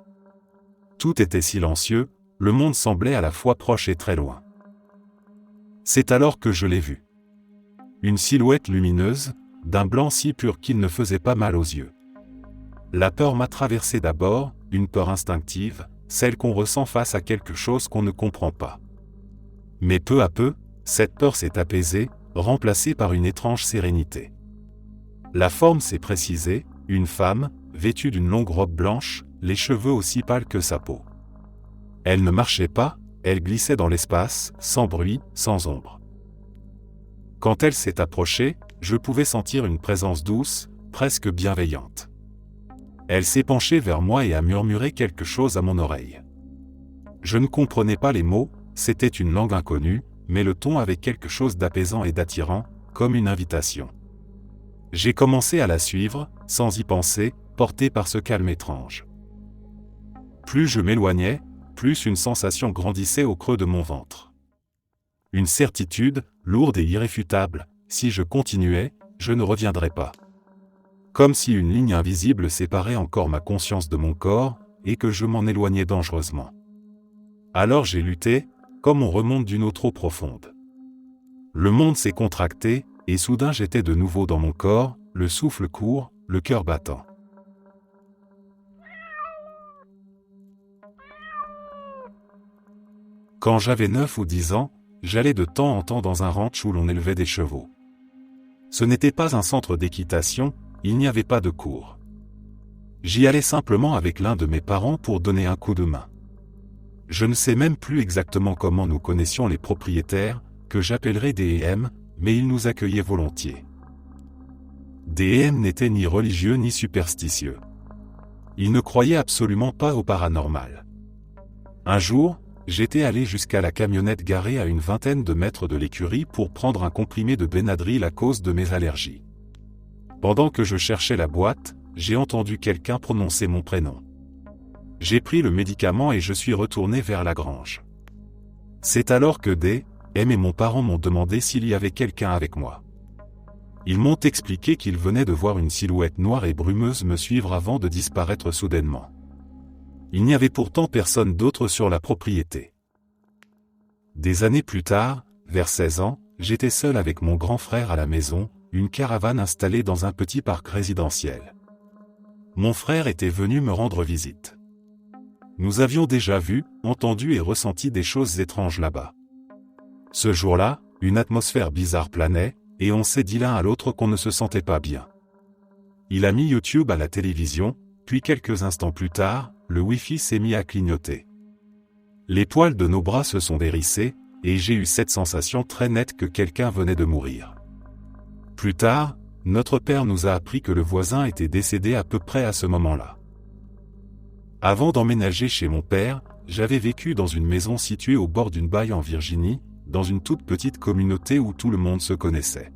A: Tout était silencieux, le monde semblait à la fois proche et très loin. C'est alors que je l'ai vu. Une silhouette lumineuse, d'un blanc si pur qu'il ne faisait pas mal aux yeux. La peur m'a traversé d'abord, une peur instinctive, celle qu'on ressent face à quelque chose qu'on ne comprend pas. Mais peu à peu, cette peur s'est apaisée, remplacée par une étrange sérénité. La forme s'est précisée, une femme, vêtue d'une longue robe blanche, les cheveux aussi pâles que sa peau. Elle ne marchait pas, elle glissait dans l'espace, sans bruit, sans ombre. Quand elle s'est approchée, je pouvais sentir une présence douce, presque bienveillante. Elle s'est penchée vers moi et a murmuré quelque chose à mon oreille. Je ne comprenais pas les mots, c'était une langue inconnue, mais le ton avait quelque chose d'apaisant et d'attirant, comme une invitation. J'ai commencé à la suivre, sans y penser, porté par ce calme étrange. Plus je m'éloignais, plus une sensation grandissait au creux de mon ventre. Une certitude, lourde et irréfutable, si je continuais, je ne reviendrais pas. Comme si une ligne invisible séparait encore ma conscience de mon corps, et que je m'en éloignais dangereusement. Alors j'ai lutté, comme on remonte d'une eau trop profonde. Le monde s'est contracté, et soudain j'étais de nouveau dans mon corps, le souffle court, le cœur battant. Quand j'avais 9 ou 10 ans, j'allais de temps en temps dans un ranch où l'on élevait des chevaux. Ce n'était pas un centre d'équitation, il n'y avait pas de cours. J'y allais simplement avec l'un de mes parents pour donner un coup de main. Je ne sais même plus exactement comment nous connaissions les propriétaires, que j'appellerais des EM, mais ils nous accueillaient volontiers. Des EM n'étaient ni religieux ni superstitieux. Ils ne croyaient absolument pas au paranormal. Un jour, j'étais allé jusqu'à la camionnette garée à une vingtaine de mètres de l'écurie pour prendre un comprimé de Benadryl à cause de mes allergies. Pendant que je cherchais la boîte, j'ai entendu quelqu'un prononcer mon prénom. J'ai pris le médicament et je suis retourné vers la grange. C'est alors que M et mon parent m'ont demandé s'il y avait quelqu'un avec moi. Ils m'ont expliqué qu'ils venaient de voir une silhouette noire et brumeuse me suivre avant de disparaître soudainement. Il n'y avait pourtant personne d'autre sur la propriété. Des années plus tard, vers 16 ans, j'étais seul avec mon grand frère à la maison, une caravane installée dans un petit parc résidentiel. Mon frère était venu me rendre visite. Nous avions déjà vu, entendu et ressenti des choses étranges là-bas. Ce jour-là, une atmosphère bizarre planait, et on s'est dit l'un à l'autre qu'on ne se sentait pas bien. Il a mis YouTube à la télévision, puis quelques instants plus tard, le Wi-Fi s'est mis à clignoter. Les poils de nos bras se sont hérissés, et j'ai eu cette sensation très nette que quelqu'un venait de mourir. Plus tard, notre père nous a appris que le voisin était décédé à peu près à ce moment-là. Avant d'emménager chez mon père, j'avais vécu dans une maison située au bord d'une baie en Virginie, dans une toute petite communauté où tout le monde se connaissait.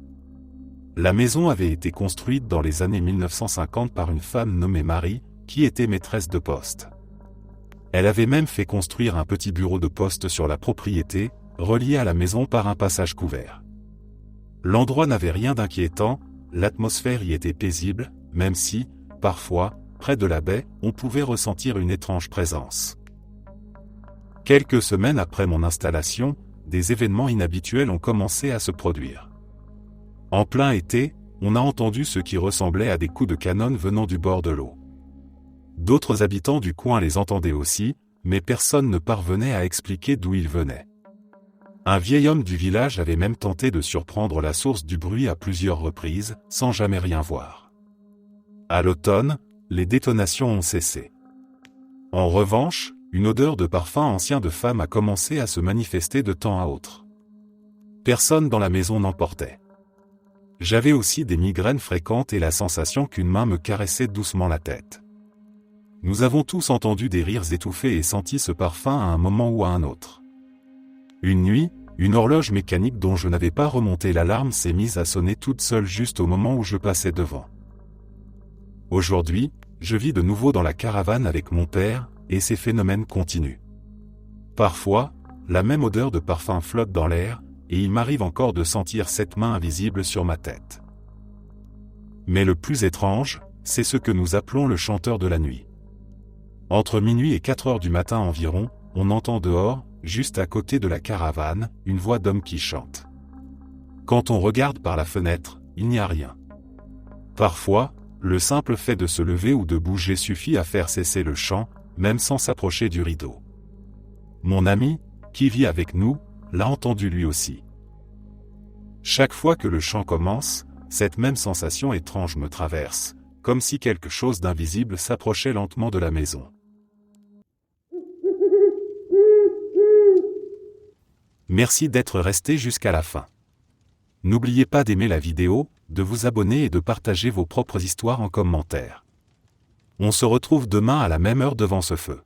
A: La maison avait été construite dans les années 1950 par une femme nommée Marie, qui était maîtresse de poste. Elle avait même fait construire un petit bureau de poste sur la propriété, relié à la maison par un passage couvert. L'endroit n'avait rien d'inquiétant, l'atmosphère y était paisible, même si, parfois, près de la baie, on pouvait ressentir une étrange présence. Quelques semaines après mon installation, des événements inhabituels ont commencé à se produire. En plein été, on a entendu ce qui ressemblait à des coups de canon venant du bord de l'eau. D'autres habitants du coin les entendaient aussi, mais personne ne parvenait à expliquer d'où ils venaient. Un vieil homme du village avait même tenté de surprendre la source du bruit à plusieurs reprises, sans jamais rien voir. À l'automne, les détonations ont cessé. En revanche, une odeur de parfum ancien de femme a commencé à se manifester de temps à autre. Personne dans la maison n'en portait. J'avais aussi des migraines fréquentes et la sensation qu'une main me caressait doucement la tête. Nous avons tous entendu des rires étouffés et senti ce parfum à un moment ou à un autre. Une nuit, une horloge mécanique dont je n'avais pas remonté l'alarme s'est mise à sonner toute seule juste au moment où je passais devant. Aujourd'hui, je vis de nouveau dans la caravane avec mon père, et ces phénomènes continuent. Parfois, la même odeur de parfum flotte dans l'air, et il m'arrive encore de sentir cette main invisible sur ma tête. Mais le plus étrange, c'est ce que nous appelons le chanteur de la nuit. Entre minuit et 4 heures du matin environ, on entend dehors, juste à côté de la caravane, une voix d'homme qui chante. Quand on regarde par la fenêtre, il n'y a rien. Parfois, le simple fait de se lever ou de bouger suffit à faire cesser le chant, même sans s'approcher du rideau. Mon ami, qui vit avec nous, l'a entendu lui aussi. Chaque fois que le chant commence, cette même sensation étrange me traverse, comme si quelque chose d'invisible s'approchait lentement de la maison. Merci d'être resté jusqu'à la fin. N'oubliez pas d'aimer la vidéo, de vous abonner et de partager vos propres histoires en commentaire. On se retrouve demain à la même heure devant ce feu.